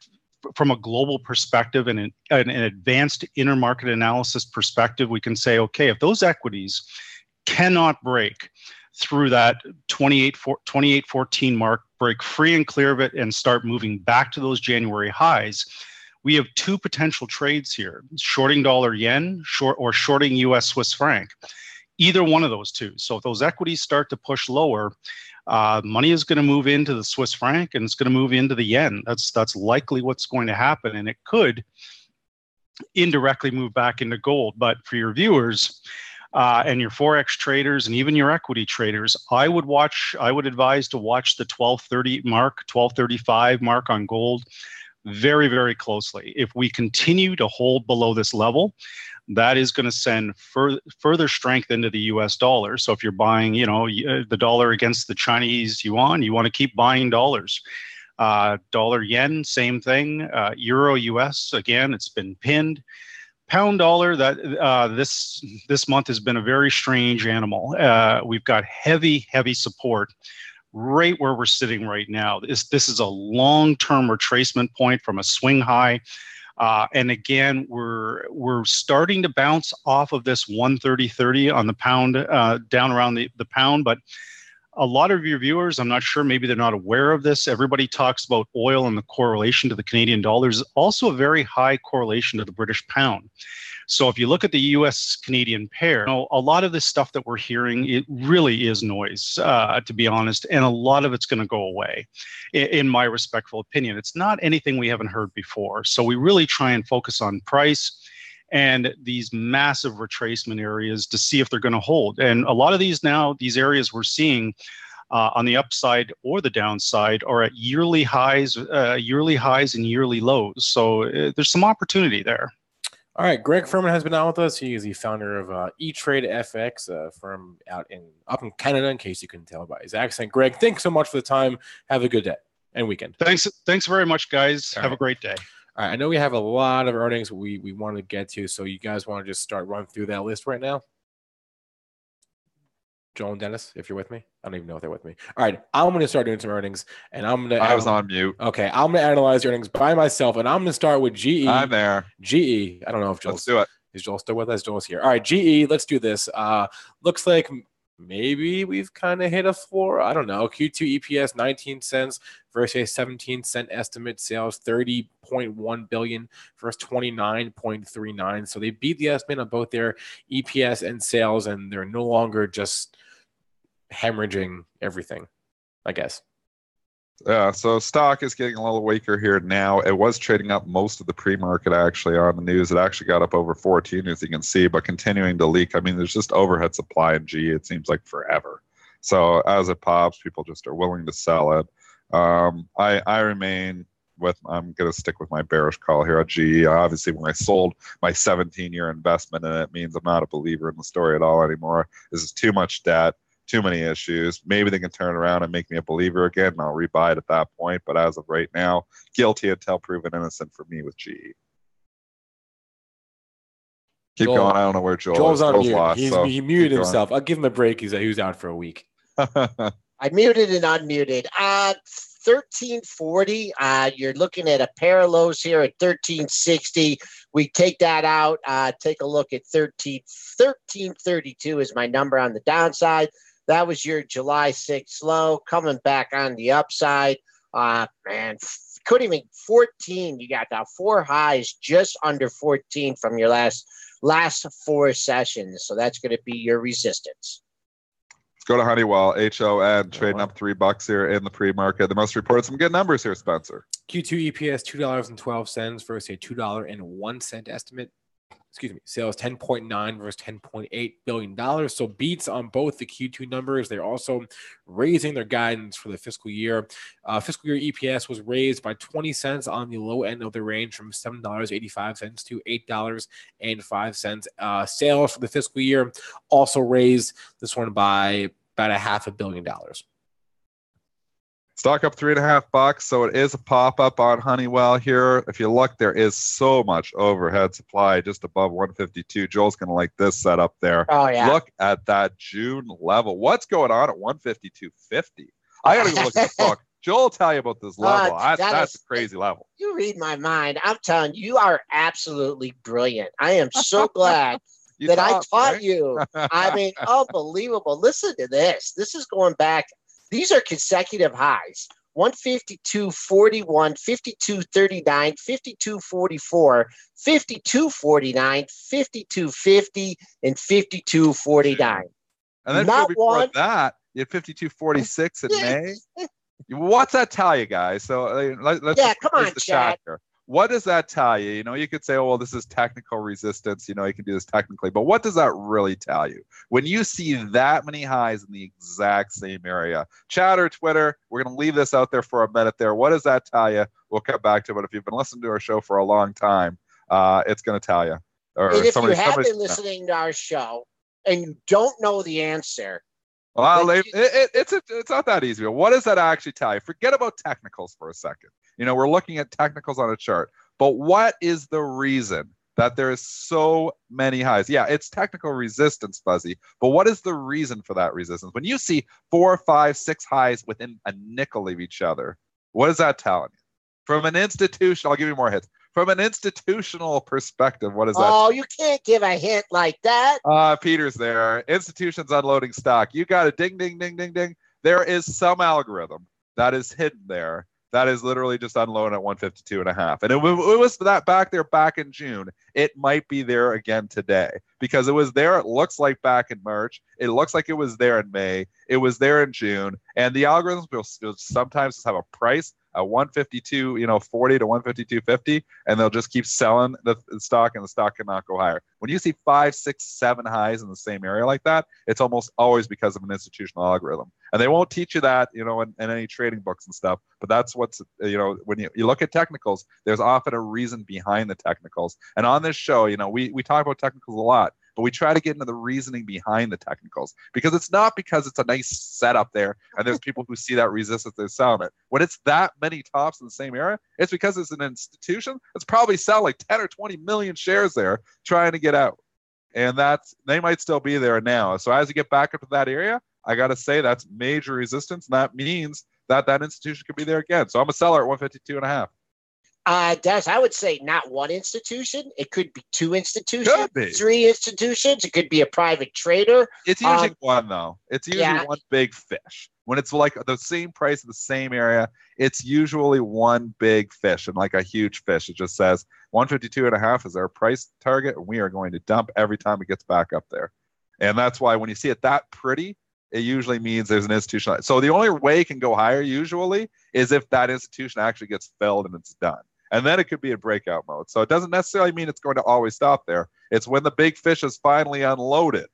from a global perspective and an advanced intermarket analysis perspective, we can say, okay, if those equities cannot break through that 2814 mark, break free and clear of it, and start moving back to those January highs, we have two potential trades here: shorting dollar yen, or shorting US Swiss franc. Either one of those two. So if those equities start to push lower, money is going to move into the Swiss franc and it's going to move into the yen. That's likely what's going to happen, and it could indirectly move back into gold. But for your viewers and your Forex traders and even your equity traders, I would advise to watch the 1230 mark, 1235 mark on gold very, very closely. If we continue to hold below this level, that is going to send further strength into the US dollar. So if you're buying, the dollar against the Chinese yuan, you want to keep buying dollars. Dollar yen, same thing. Euro US, again, it's been pinned. Pound dollar, that this month has been a very strange animal. We've got heavy support right where we're sitting right now. This is a long-term retracement point from a swing high. And again, we're starting to bounce off of this 130.30 on the pound, down around the pound. But a lot of your viewers, I'm not sure, maybe they're not aware of this. Everybody talks about oil and the correlation to the Canadian dollar. There's also a very high correlation to the British pound. So if you look at the US-Canadian pair, a lot of this stuff that we're hearing, it really is noise, to be honest, and a lot of it's going to go away, in my respectful opinion. It's not anything we haven't heard before. So we really try and focus on price and these massive retracement areas to see if they're going to hold. And a lot of these areas we're seeing on the upside or the downside are at yearly highs and yearly lows. So there's some opportunity there. All right, Greg Firman has been on with us. He is the founder of E-Trade FX, a firm up in Canada, in case you couldn't tell by his accent. Greg, thanks so much for the time. Have a good day and weekend. Thanks very much, guys. All Have right. a great day. All right, I know we have a lot of earnings we want to get to, so you guys want to just start running through that list right now? Joel and Dennis, if you're with me. I don't even know if they're with me. All right, I'm going to start doing some earnings, and I'm going to... I was on mute. Okay, I'm going to analyze the earnings by myself, and I'm going to start with GE. I'm there. GE. I don't know if Joel's... Let's do it. Is Joel still with us? Joel's here. All right, GE, let's do this. Looks like maybe we've kind of hit a floor. I don't know. Q2 EPS 19 cents versus a 17-cent estimate. Sales 30.1 billion versus 29.39. So they beat the estimate on both their EPS and sales, and they're no longer just hemorrhaging everything, I guess. Yeah, so stock is getting a little weaker here now. It was trading up most of the pre-market actually on the news. It actually got up over 14, as you can see, but continuing to leak. I mean, there's just overhead supply in GE. It seems like forever. So as it pops, people just are willing to sell it. I remain with, I'm going to stick with my bearish call here at GE. Obviously, when I sold my 17-year investment in it, means I'm not a believer in the story at all anymore. This is too much debt. Too many issues. Maybe they can turn around and make me a believer again, and I'll rebuy it at that point. But as of right now, guilty until proven innocent for me with GE. Keep going. I don't know where Joel's on mute. Lost, he muted himself. I'll give him a break. He was out for a week. I muted and unmuted. 1340. You're looking at a pair of lows here at 1360. We take that out. Take a look at 1332 is my number on the downside. That was your July 6th low. Coming back on the upside. Man, couldn't even 14. You got now 4 highs just under 14 from your last 4 sessions. So that's going to be your resistance. Let's go to Honeywell, HON, trading up $3 here in the pre-market. The most reported some good numbers here, Spencer. Q2 EPS $2.12 versus a $2.01 estimate. Excuse me, sales 10.9 versus $10.8 billion. So beats on both the Q2 numbers. They're also raising their guidance for the fiscal year. Fiscal year EPS was raised by 20 cents on the low end of the range from $7.85 to $8.05. Sales for the fiscal year also raised this one by about $500 million. Stock up $3.50, so it is a pop-up on Honeywell here. If you look, there is so much overhead supply just above 152. Joel's going to like this setup there. Oh, yeah. Look at that June level. What's going on at 152.50? I got to go look at the book. Joel will tell you about this level. That's a crazy level. You read my mind. I'm telling you, you are absolutely brilliant. I am so glad that I taught you. I mean, unbelievable. Listen to this. This is going back. These are consecutive highs. 152.41, 52.39, 52.44, 52.49, 52.50, and 52.49. And then before that, you had 52.46 in May. What's that tell you, guys? So let's come on, Chad. What does that tell you? You know, you could say, oh, well, this is technical resistance. You know, you can do this technically. But what does that really tell you? When you see that many highs in the exact same area, chat or Twitter, we're going to leave this out there for a minute there. What does that tell you? We'll come back to it. But if you've been listening to our show for a long time, it's going to tell you. Or and if you have been listening to our show and you don't know the answer, well, it's not that easy. What does that actually tell you? Forget about technicals for a second. You know, we're looking at technicals on a chart. But what is the reason that there is so many highs? Yeah, it's technical resistance, Fuzzy. But what is the reason for that resistance? When you see 4, 5, 6 highs within a nickel of each other, what is that telling you? From an institutional, I'll give you more hits. From an institutional perspective, what is that? Oh, you can't give a hint like that. Peter's there. Institutions unloading stock. You got it. Ding, ding, ding, ding, ding. There is some algorithm that is hidden there. That is literally just unloading at 152.5. And it was that back there back in June. It might be there again today because it was there. It looks like back in March. It looks like it was there in May. It was there in June. And the algorithms will sometimes have a price, a 152, 40 to 152.50, and they'll just keep selling the stock, and the stock cannot go higher. When you see 5, 6, 7 highs in the same area like that, it's almost always because of an institutional algorithm. And they won't teach you that, in any trading books and stuff. But that's what's, when you look at technicals, there's often a reason behind the technicals. And on this show, we talk about technicals a lot, but we try to get into the reasoning behind the technicals, because it's not because it's a nice setup there and there's people who see that resistance, they're selling it. When it's that many tops in the same area, it's because it's an institution that's probably selling like 10 or 20 million shares there trying to get out. And they might still be there now. So as you get back up to that area, I got to say that's major resistance. And that means that institution could be there again. So I'm a seller at 152.5. Des, I would say not one institution. It could be 2 institutions, Could be 3 institutions. It could be a private trader. It's usually one, though. It's usually one big fish. When it's like the same price in the same area, it's usually one big fish, and like a huge fish. It just says 152.5 is our price target, and we are going to dump every time it gets back up there. And that's why when you see it that pretty, it usually means there's an institution. So the only way it can go higher usually is if that institution actually gets filled and it's done. And then it could be a breakout mode. So it doesn't necessarily mean it's going to always stop there. It's when the big fish is finally unloaded.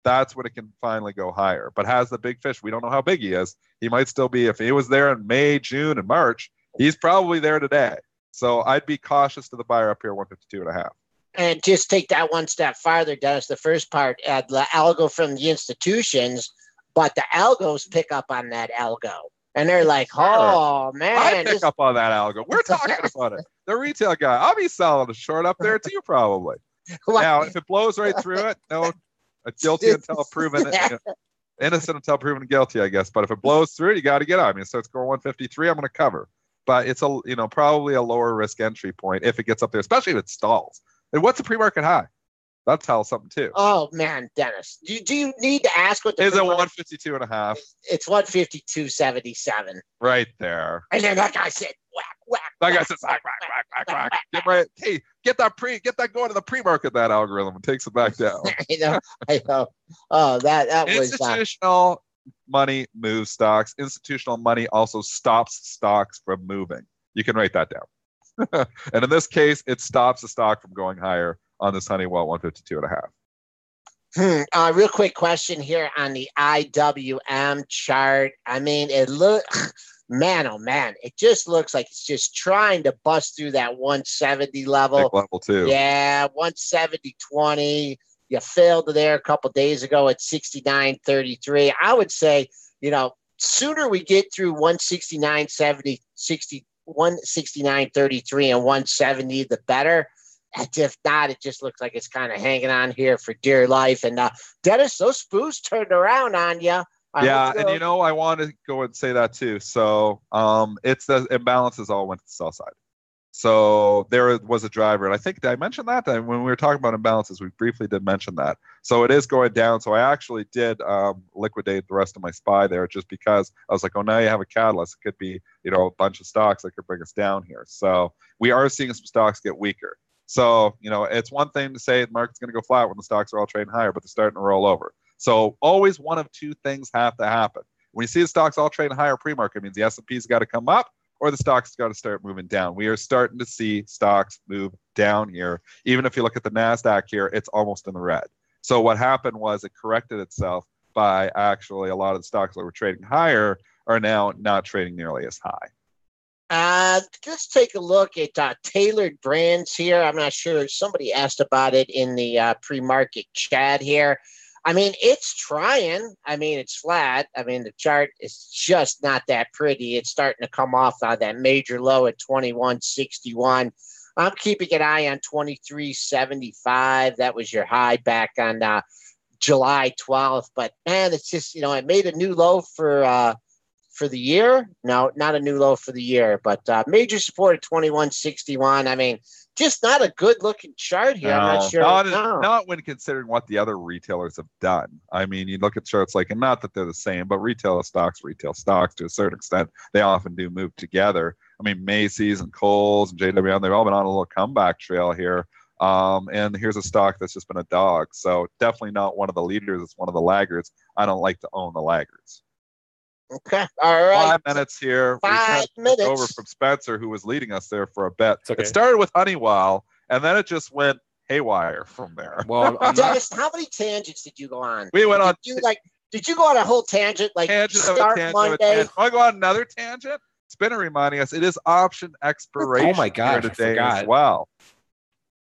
That's when it can finally go higher. But has the big fish, we don't know how big he is. He might still be, if he was there in May, June, and March, he's probably there today. So I'd be cautious to the buyer up here, 152.5. And just take that one step farther, Dennis. The first part, the algo from the institutions, but the algos pick up on that algo. And they're like, oh, man. I pick up on that algo. We're talking about it. The retail guy. I'll be selling a short up there too, probably. Now, if it blows right through it, no, guilty until proven innocent until proven guilty, I guess. But if it blows through it, you got to get out. I mean, it starts going 153, I'm going to cover. But it's probably a lower risk entry point if it gets up there, especially if it stalls. And what's the pre-market high? That tells something too. Oh man, Dennis, do you need to ask what the is it 152.5? It's 152.77. Right there. And then that guy said, whack, whack. That guy says, whack, whack, whack, whack. Get right. Hey, get that going to the pre-market. That algorithm and takes it back down. I know. Oh, that was institutional money moves stocks. Institutional money also stops stocks from moving. You can write that down. And in this case, it stops the stock from going higher on this Honeywell 152.5. Real quick question here on the IWM chart. I mean, man, oh man, it just looks like it's just trying to bust through that 170 level. Big level too. Yeah, 170.20. You failed there a couple days ago at 69.33. I would say, sooner we get through 169.70, 169.33 and 170, the better. And if not, it just looks like it's kind of hanging on here for dear life. And Dennis, those spoofs turned around on you. Yeah, and I want to go and say that too. So it's the imbalances all went to the sell side. So there was a driver, and I think did I mention that when we were talking about imbalances, we briefly did mention that. So it is going down. So I actually did liquidate the rest of my SPY there just because I was like, oh, now you have a catalyst. It could be a bunch of stocks that could bring us down here. So we are seeing some stocks get weaker. So, it's one thing to say the market's going to go flat when the stocks are all trading higher, but they're starting to roll over. So always one of two things have to happen. When you see the stocks all trading higher pre-market, it means the S&P's got to come up or the stocks got to start moving down. We are starting to see stocks move down here. Even if you look at the NASDAQ here, it's almost in the red. So what happened was it corrected itself by actually a lot of the stocks that were trading higher are now not trading nearly as high. Let's take a look at Tailored Brands here. I'm not sure. Somebody asked about it in the pre-market chat here. I mean, it's trying. I mean, it's flat. I mean, the chart is just not that pretty. It's starting to come off that major low at 21.61. I'm keeping an eye on 23.75. That was your high back on July 12th. But, man, it's just, it made a new low for the year. No, not a new low for the year, but major support at 21.61. I mean, just not a good looking chart here. I'm not sure. Not when considering what the other retailers have done. I mean, you look at charts and not that they're the same, but retail stocks to a certain extent, they often do move together. I mean, Macy's and Kohl's and JWM, they've all been on a little comeback trail here. And here's a stock that's just been a dog. So definitely not one of the leaders. It's one of the laggards. I don't like to own the laggards. Okay. All right. 5 minutes here. 5 minutes. Over from Spencer, who was leading us there for a bet. Okay. It started with Honeywell, and then it just went haywire from there. Well, Dennis, how many tangents did you go on? We went on. Did you go on a whole tangent? Like start Monday? Want to go on another tangent? Spinner reminding us it is option expiration. Oh my gosh, here today as well.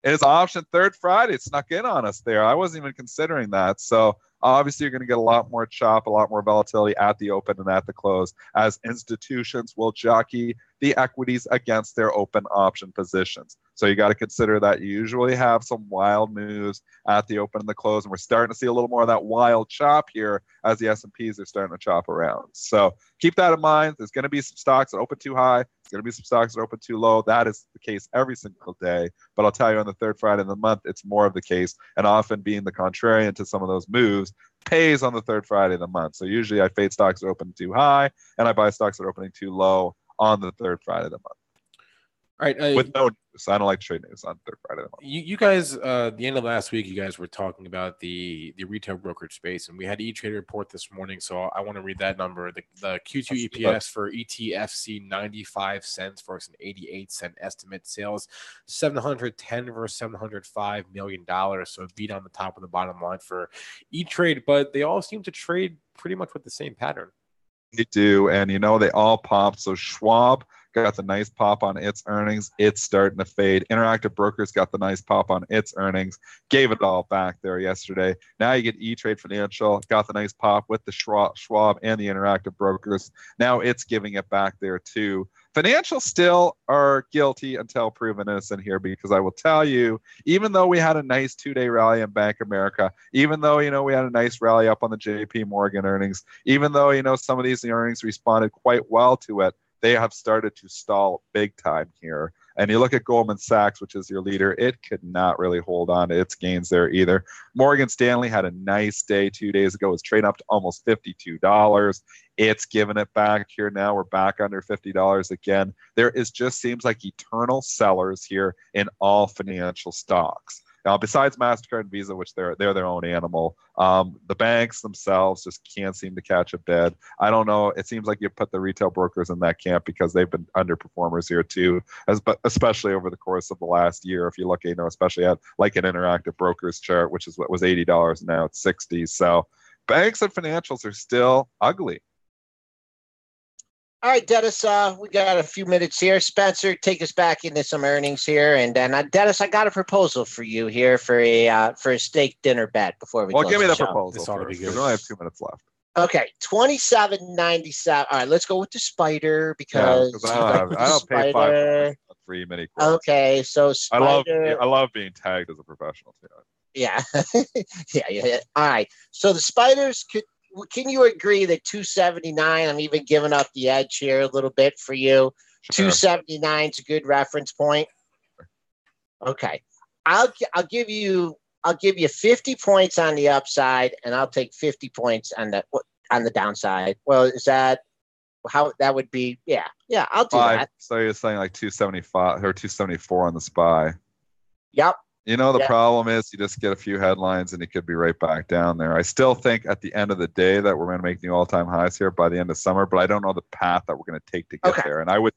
It is option third Friday. It snuck in on us there. I wasn't even considering that. So obviously you're going to get a lot more chop, a lot more volatility at the open and at the close as institutions will jockey the equities against their open option positions. So you got to consider that you usually have some wild moves at the open and the close, and we're starting to see a little more of that wild chop here as the S&Ps are starting to chop around. So keep that in mind. There's going to be some stocks that open too high. There's going to be some stocks that open too low. That is the case every single day. But I'll tell you, on the third Friday of the month, it's more of the case, and often being the contrarian to some of those moves pays on the third Friday of the month. So usually I fade stocks that open too high, and I buy stocks that are opening too low on the third Friday of the month. All right. With no news. I don't like to trade news on third Friday of the month. You guys, the end of last week, you guys were talking about the retail brokerage space, and we had E-Trade report this morning, so I want to read that number. The Q2 EPS for ETFC, 95 cents versus an 88-cent estimate. Sales, $710 versus $705 million, so beat on the top and the bottom line for E-Trade, but they all seem to trade pretty much with the same pattern. They do, and they all popped. So Schwab got the nice pop on its earnings. It's starting to fade. Interactive Brokers got the nice pop on its earnings. Gave it all back there yesterday. Now you get E-Trade Financial. Got the nice pop with the Schwab and the Interactive Brokers. Now it's giving it back there too. Financial still are guilty until proven innocent here, because I will tell you, even though we had a nice 2-day rally in Bank America, even though, we had a nice rally up on the JP Morgan earnings, even though, some of these earnings responded quite well to it, they have started to stall big time here. And you look at Goldman Sachs, which is your leader, it could not really hold on to its gains there either. Morgan Stanley had a nice day 2 days ago. It's trading up to almost $52. It's giving it back here now. We're back under $50 again. There is just seems like eternal sellers here in all financial stocks. Now, besides MasterCard and Visa, which they're their own animal, the banks themselves just can't seem to catch a bid. I don't know. It seems like you put the retail brokers in that camp because they've been underperformers here too, especially over the course of the last year. If you look, especially at like an Interactive Brokers chart, which is what was $80, and now it's $60. So banks and financials are still ugly. All right, Dennis, we got a few minutes here. Spencer, take us back into some earnings here. And then, Dennis, I got a proposal for you here for a steak dinner bet before we give me the show. proposal first. We only have 2 minutes left. Okay, $27.97. All right, let's go with the Spider because I don't pay $5 for mini quotes. Okay, so Spider. I love being tagged as a professional too. Yeah. yeah. All right, so the Spiders could. Can you agree that 279? I'm even giving up the edge here a little bit for you. Sure. 279 is a good reference point. Okay, I'll give you 50 points on the upside, and I'll take 50 points on the downside. Well, is that how that would be? Yeah, I'll do that. So you're saying like 275 or 274 on the SPY? Yep. The problem is you just get a few headlines and it could be right back down there. I still think at the end of the day that we're going to make new all-time highs here by the end of summer, but I don't know the path that we're going to take to get there. And I would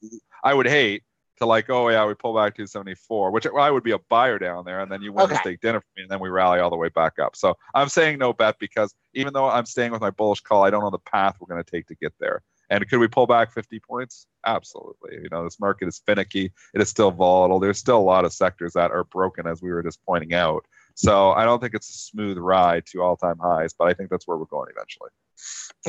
hate to we pull back 274, which I would be a buyer down there, and then you win the steak dinner for me, and then we rally all the way back up. So I'm saying no bet because even though I'm staying with my bullish call, I don't know the path we're going to take to get there. And could we pull back 50 points? Absolutely. This market is finicky. It is still volatile. There's still a lot of sectors that are broken, as we were just pointing out. So I don't think it's a smooth ride to all-time highs, but I think that's where we're going eventually.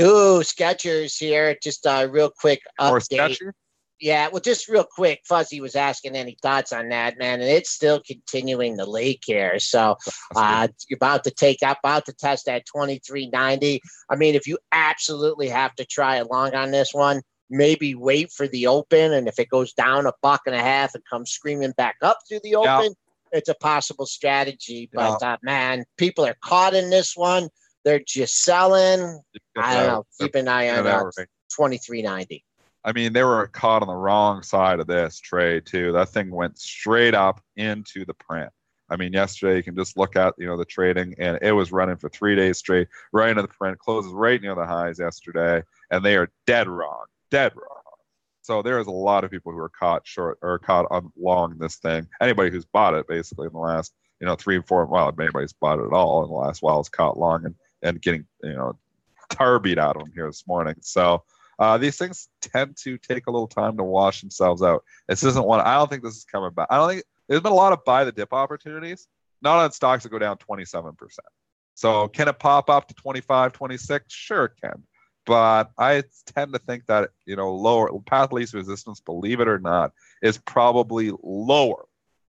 Ooh, Skechers here. Just a real quick update. Or Skechers? Yeah, well, just real quick, Fuzzy was asking any thoughts on that, man, and it's still continuing the leak here. So you're about to test that 23.90. I mean, if you absolutely have to try a long on this one, maybe wait for the open, and if it goes down $1.50 and comes screaming back up through the open, it's a possible strategy. But man, people are caught in this one. They're just selling. I don't know. Keep an eye on 23.90. I mean, they were caught on the wrong side of this trade, too. That thing went straight up into the print. I mean, yesterday you can just look at, the trading, and it was running for 3 days straight, right into the print, closes right near the highs yesterday, and they are dead wrong. So there is a lot of people who are caught short or caught on long this thing. Anybody who's bought it basically in the last, 3 and 4, well, if anybody's bought it at all in the last while is caught long and getting, tar beat out of them here this morning. So these things tend to take a little time to wash themselves out. This isn't one. I don't think this is coming back. I don't think there's been a lot of buy the dip opportunities, not on stocks that go down 27%. So can it pop up to 25, 26? Sure it can. But I tend to think that, lower path of least resistance, believe it or not, is probably lower.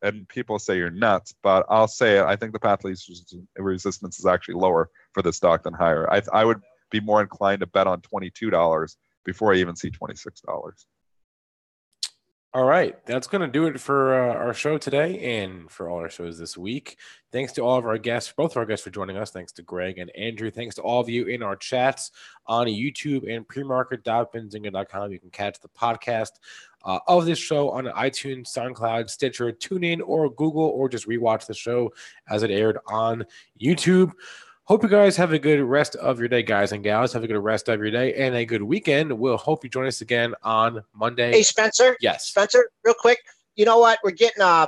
And people say you're nuts, but I'll say it. I think the path of least resistance is actually lower for this stock than higher. I would be more inclined to bet on $22 before I even see $26. All right, that's going to do it for our show today and for all our shows this week. Thanks to all of our guests, both of our guests for joining us. Thanks to Greg and Andrew. Thanks to all of you in our chats on YouTube and premarket.benzinga.com. You can catch the podcast of this show on iTunes, SoundCloud, Stitcher, TuneIn, or Google, or just rewatch the show as it aired on YouTube. Hope you guys have a good rest of your day, guys and gals. Have a good rest of your day and a good weekend. We'll hope you join us again on Monday. Hey, Spencer. Yes. Spencer, real quick. You know what? We're getting I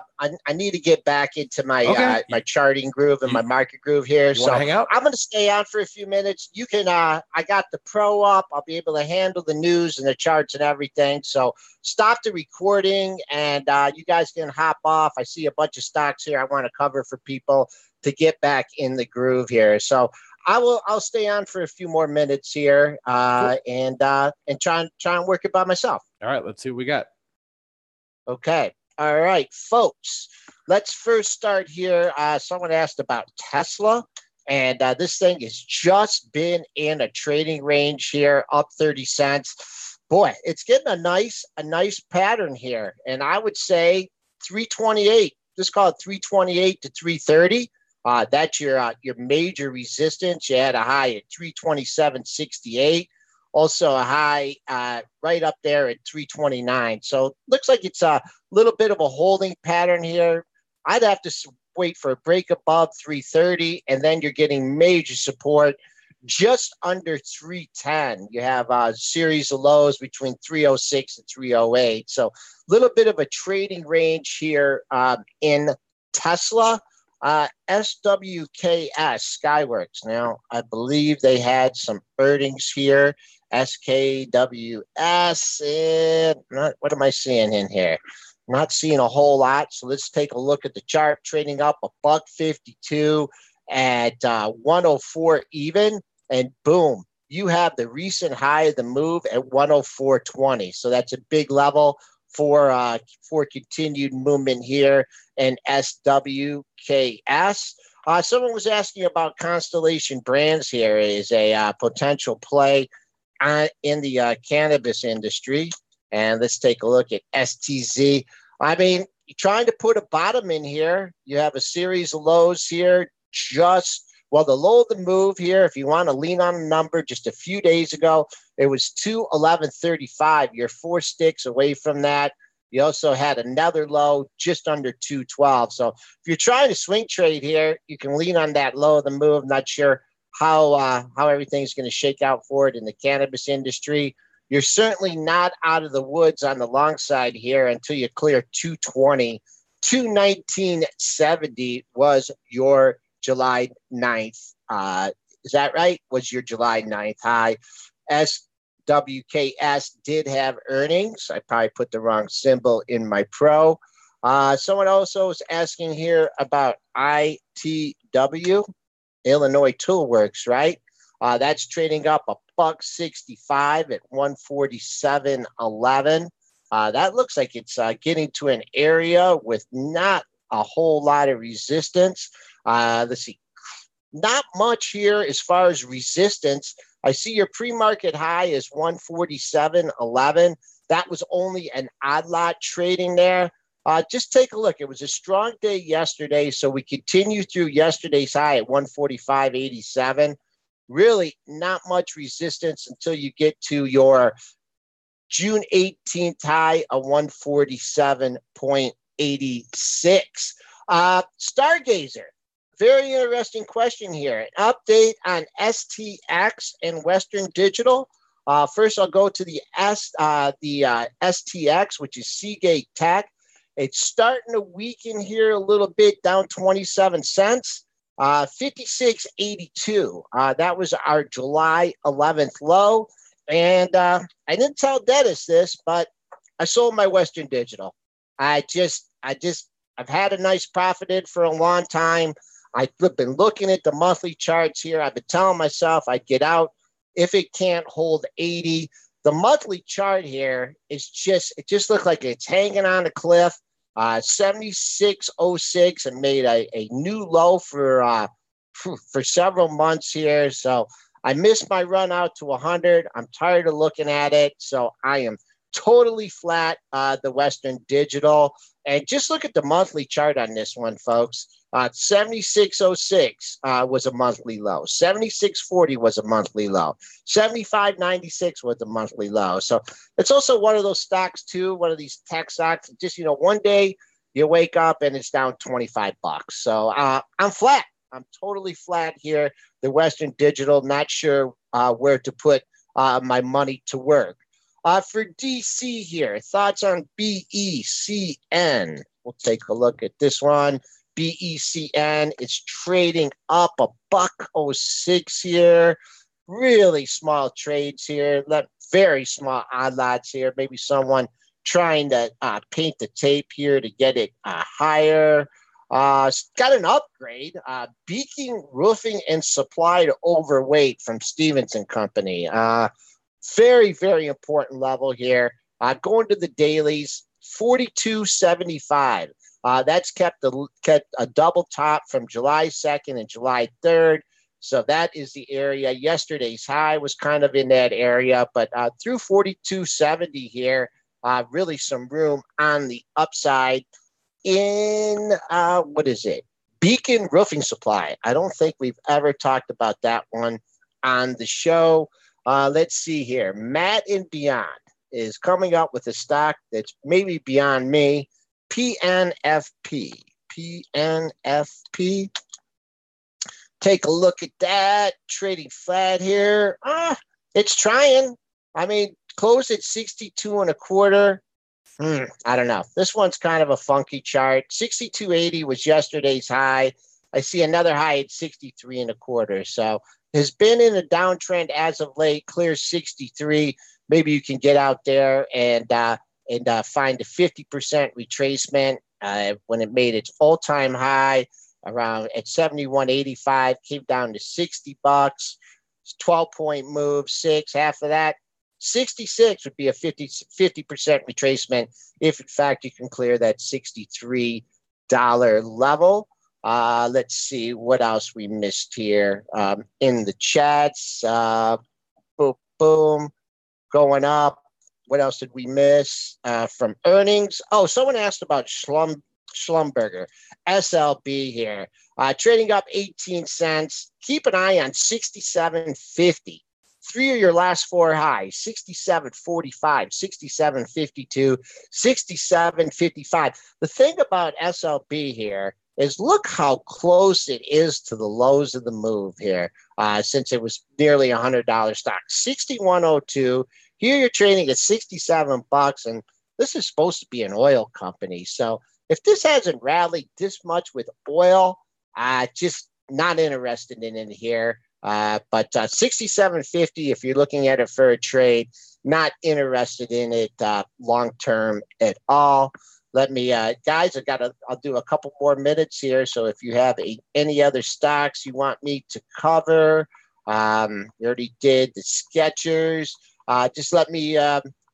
need to get back into my my charting groove and my market groove here. So hang out? I'm going to stay on for a few minutes. You can. I got the pro up. I'll be able to handle the news and the charts and everything. So stop the recording and you guys can hop off. I see a bunch of stocks here I want to cover for people to get back in the groove here. So I'll stay on for a few more minutes here and try and work it by myself. All right, let's see what we got. Okay. All right, folks. Let's first start here. Someone asked about Tesla, and this thing has just been in a trading range here, up 30 cents. Boy, it's getting a nice pattern here, and I would say 328. Just call it 328 to 330. That's your major resistance. You had a high at 327.68. Also a high right up there at 329. So looks like it's a little bit of a holding pattern here. I'd have to wait for a break above 330, and then you're getting major support just under 310. You have a series of lows between 306 and 308. So a little bit of a trading range here in Tesla. SWKS, Skyworks. Now, I believe they had some earnings here. SKWS, what am I seeing in here? Not seeing a whole lot. So let's take a look at the chart. Trading up $1.52 at 104 even, and boom, you have the recent high of the move at 104.20. So that's a big level for continued movement here in SWKS. Someone was asking about Constellation Brands here is a potential play in the cannabis industry. And let's take a look at STZ. I mean, you're trying to put a bottom in here. You have a series of lows here. The low of the move here, if you want to lean on a number, just a few days ago, it was 211.35. You're 4 sticks away from that. You also had another low just under 212. So if you're trying to swing trade here, you can lean on that low of the move. Not sure how everything's going to shake out for it in the cannabis industry. You're certainly not out of the woods on the long side here until you clear 220. 219.70 was your July 9th. Is that right? Was your July 9th high. SWKS did have earnings. I probably put the wrong symbol in my pro. Someone also was asking here about ITW, Illinois Toolworks, right? That's trading up $1.65 at 147.11. That looks like it's getting to an area with not a whole lot of resistance. Let's see. Not much here as far as resistance. I see your pre-market high is 147.11. That was only an odd lot trading there. Just take a look. It was a strong day yesterday, so we continue through yesterday's high at 145.87. Really not much resistance until you get to your June 18th high of 147.86. Stargazer. Very interesting question here. An update on STX and Western Digital. First, I'll go to the STX, which is Seagate Tech. It's starting to weaken here a little bit, down 27 cents, 56.82. That was our July 11th low. And I didn't tell Dennis this, but I sold my Western Digital. I've had a nice profit in for a long time. I've been looking at the monthly charts here. I've been telling myself I'd get out if it can't hold 80. The monthly chart here is it just looks like it's hanging on a cliff. 76.06 and made a new low for several months here. So I missed my run out to 100. I'm tired of looking at it. So I am totally flat, the Western Digital. And just look at the monthly chart on this one, folks. 76.06 was a monthly low. 76.40 was a monthly low. 75.96 was a monthly low. So it's also one of those stocks too, one of these tech stocks. Just, one day you wake up and it's down $25. So I'm flat. I'm totally flat here. The Western Digital, not sure where to put my money to work. For DC here, thoughts on BECN. We'll take a look at this one. BECN is trading up $1.06 here. Really small trades here. Very small odd lots here. Maybe someone trying to paint the tape here to get it higher. Got an upgrade. Beacon Roofing and Supply to overweight from Stevens and Company. Very, very important level here. Going to the dailies, 42.75. That's kept a double top from July 2nd and July 3rd. So that is the area. Yesterday's high was kind of in that area, but through 42.70 here, really some room on the upside in, Beacon Roofing Supply. I don't think we've ever talked about that one on the show. Let's see here. Matt and Beyond is coming up with a stock that's maybe beyond me. PNFP. Take a look at that. Trading flat here. It's trying. Closed at 62.25. I don't know. This one's kind of a funky chart. 62.80 was yesterday's high. I see another high at 63.25. So has been in a downtrend as of late. Clear 63. Maybe you can get out there and find a 50% retracement when it made its all-time high around at 71.85, came down to $60. 12-point move, 6, half of that. 66 would be a 50% retracement if, in fact, you can clear that $63 level. Let's see what else we missed here in the chats. Boom, going up. What else did we miss from earnings? Oh, someone asked about Schlumberger, SLB here. Trading up 18 cents. Keep an eye on 67.50. 3 of your last 4 highs, 67.45, 67.52, 67.55. The thing about SLB here is look how close it is to the lows of the move here since it was nearly $100 stock. 61.02. Here you're trading at $67, and this is supposed to be an oil company. So if this hasn't rallied this much with oil, just not interested in it here. But 67.50, if you're looking at it for a trade, not interested in it long-term at all. Let me, guys, I'll do a couple more minutes here. So if you have any other stocks you want me to cover, you already did the Skechers. Just let me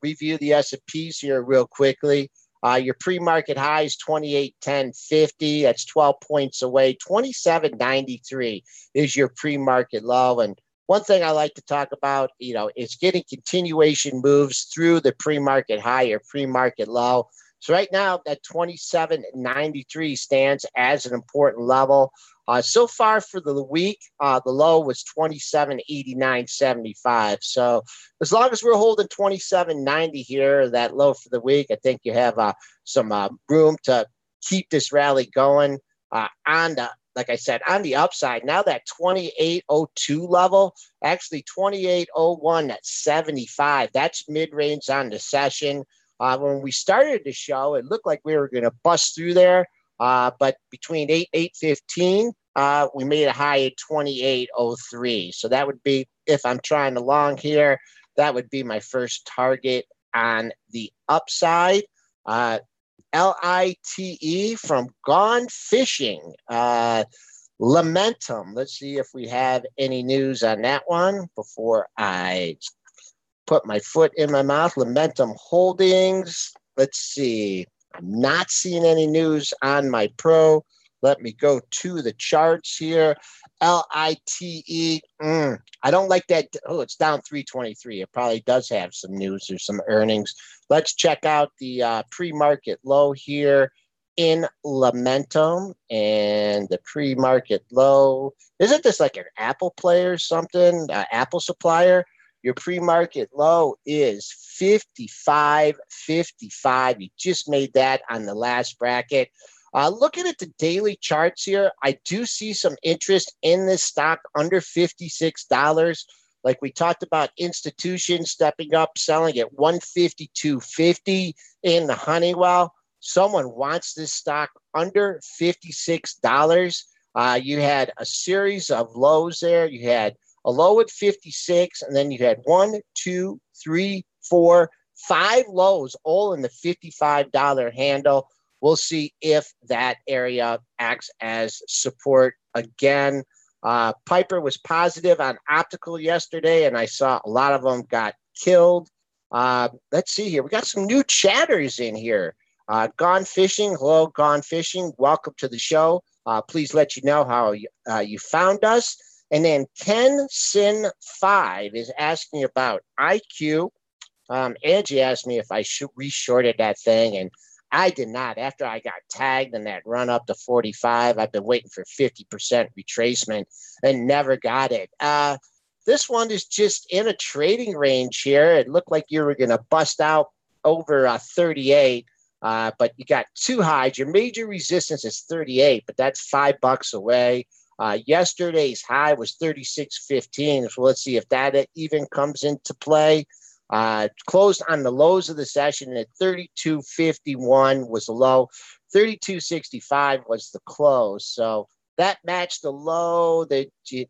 review the S&Ps here real quickly. Your pre-market high is 28.10.50. That's 12 points away. 27.93 is your pre-market low. And one thing I like to talk about, is getting continuation moves through the pre-market high or pre-market low. So right now, that 27.93 stands as an important level. So far for the week, the low was 27.89.75. So as long as we're holding 27.90 here, that low for the week, I think you have some room to keep this rally going like I said, on the upside. Now that 28.02 level, actually 28.01 at 75. That's mid-range on the session. When we started the show, it looked like we were going to bust through there. But between 8.15, we made a high at 28.03. So that would be, if I'm trying to long here, that would be my first target on the upside. LITE from Gone Fishing. Lamentum. Let's see if we have any news on that one before I put my foot in my mouth. Lamentum Holdings. Let's see. I'm not seeing any news on my pro. Let me go to the charts here. LITE. I don't like that. Oh, it's down 323. It probably does have some news or some earnings. Let's check out the pre-market low here in Lamentum. And the pre-market low, isn't this like an Apple Play or something? Apple supplier? Your pre-market low is 55.55. You just made that on the last bracket. Looking at the daily charts here, I do see some interest in this stock under $56. Like we talked about, institutions stepping up, selling at $152.50 in the Honeywell. Someone wants this stock under $56. You had a series of lows there. You had a low at 56, and then you had 1, 2, 3, 4, 5 lows, all in the $55 handle. We'll see if that area acts as support again. Piper was positive on optical yesterday, and I saw a lot of them got killed. Let's see here. We got some new chatters in here. Gone Fishing. Hello, Gone Fishing. Welcome to the show. Please let you know how you found us. And then Ken Sin 5 is asking about IQ. Angie asked me if I reshorted that thing, and I did not. After I got tagged in that run up to 45, I've been waiting for 50% retracement and never got it. This one is just in a trading range here. It looked like you were going to bust out over 38, but you got two highs. Your major resistance is 38, but that's $5 away. Yesterday's high was 36.15. So let's see if that even comes into play. Closed on the lows of the session at 32.51 was the low. 32.65 was the close. So that matched the low.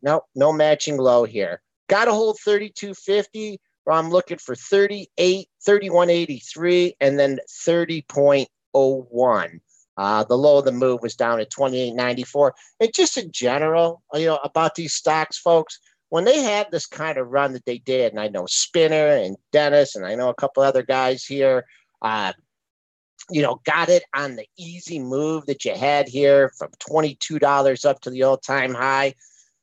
No matching low here. Got to hold 32.50, or I'm looking for 31.83, and then 30.01. The low of the move was down at 28.94. And just in general, about these stocks, folks, when they had this kind of run that they did, and I know Spinner and Dennis, and I know a couple other guys here, got it on the easy move that you had here from $22 up to the all-time high.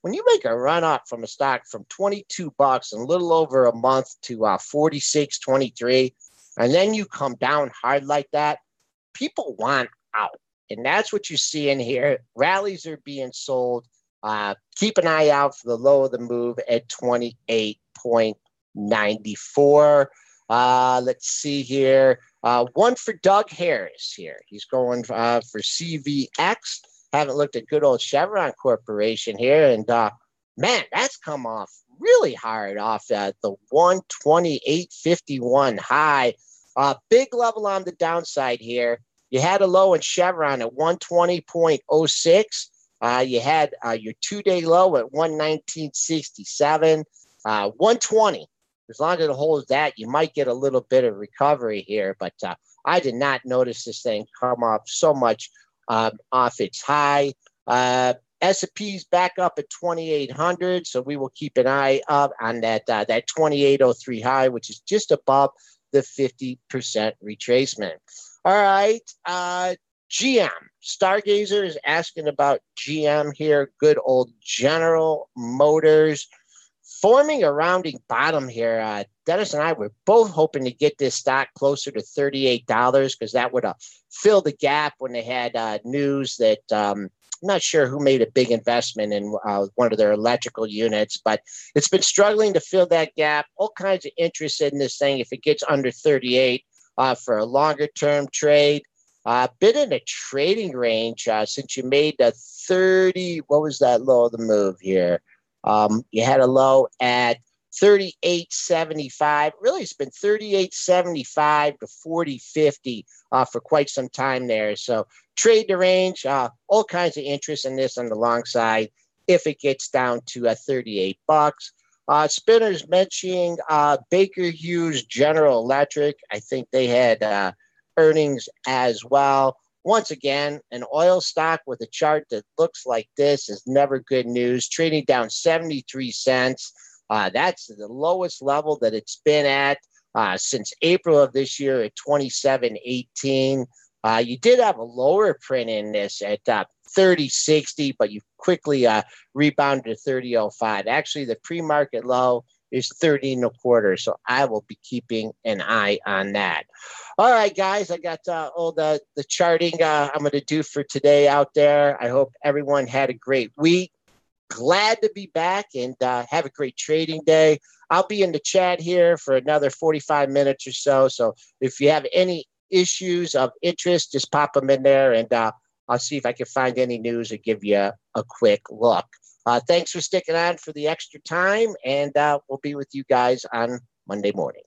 When you make a run up from a stock from $22 in a little over a month to $46.23, and then you come down hard like that, people want out. And that's what you see in here. Rallies are being sold. Keep an eye out for the low of the move at 28.94. Let's see here. One for Doug Harris here. He's going for CVX. Haven't looked at good old Chevron Corporation here. And, man, that's come off really hard off the 128.51 high. Big level on the downside here. You had a low in Chevron at 120.06. You had your two-day low at 119.67, 120. As long as it holds that, you might get a little bit of recovery here. But I did not notice this thing come off so much off its high. S&P's back up at 2,800, so we will keep an eye up on that 28.03 high, which is just above the 50% retracement. All right. GM. Stargazer is asking about GM here. Good old General Motors. Forming a rounding bottom here. Dennis and I were both hoping to get this stock closer to $38 because that would have filled the gap when they had news that I'm not sure who made a big investment in one of their electrical units, but it's been struggling to fill that gap. All kinds of interest in this thing if it gets under 38 for a longer term trade. Been in a trading range since you made the 30. What was that low of the move here? You had a low at 38.75. Really, it's been 38.75 to 40.50 for quite some time there. So trade the range. All kinds of interest in this on the long side if it gets down to $38. Spinners mentioning Baker Hughes General Electric. I think they had earnings as well. Once again, an oil stock with a chart that looks like this is never good news. Trading down 73 cents. That's the lowest level that it's been at since April of this year at 27.18. You did have a lower print in this at 30.60, but you quickly rebounded to 30.05. Actually, the pre-market low is 30.25, so I will be keeping an eye on that. All right, guys, I got all the charting I'm going to do for today out there. I hope everyone had a great week. Glad to be back and have a great trading day. I'll be in the chat here for another 45 minutes or so. So if you have any issues of interest, just pop them in there and I'll see if I can find any news or give you a quick look. Thanks for sticking on for the extra time, and we'll be with you guys on Monday morning.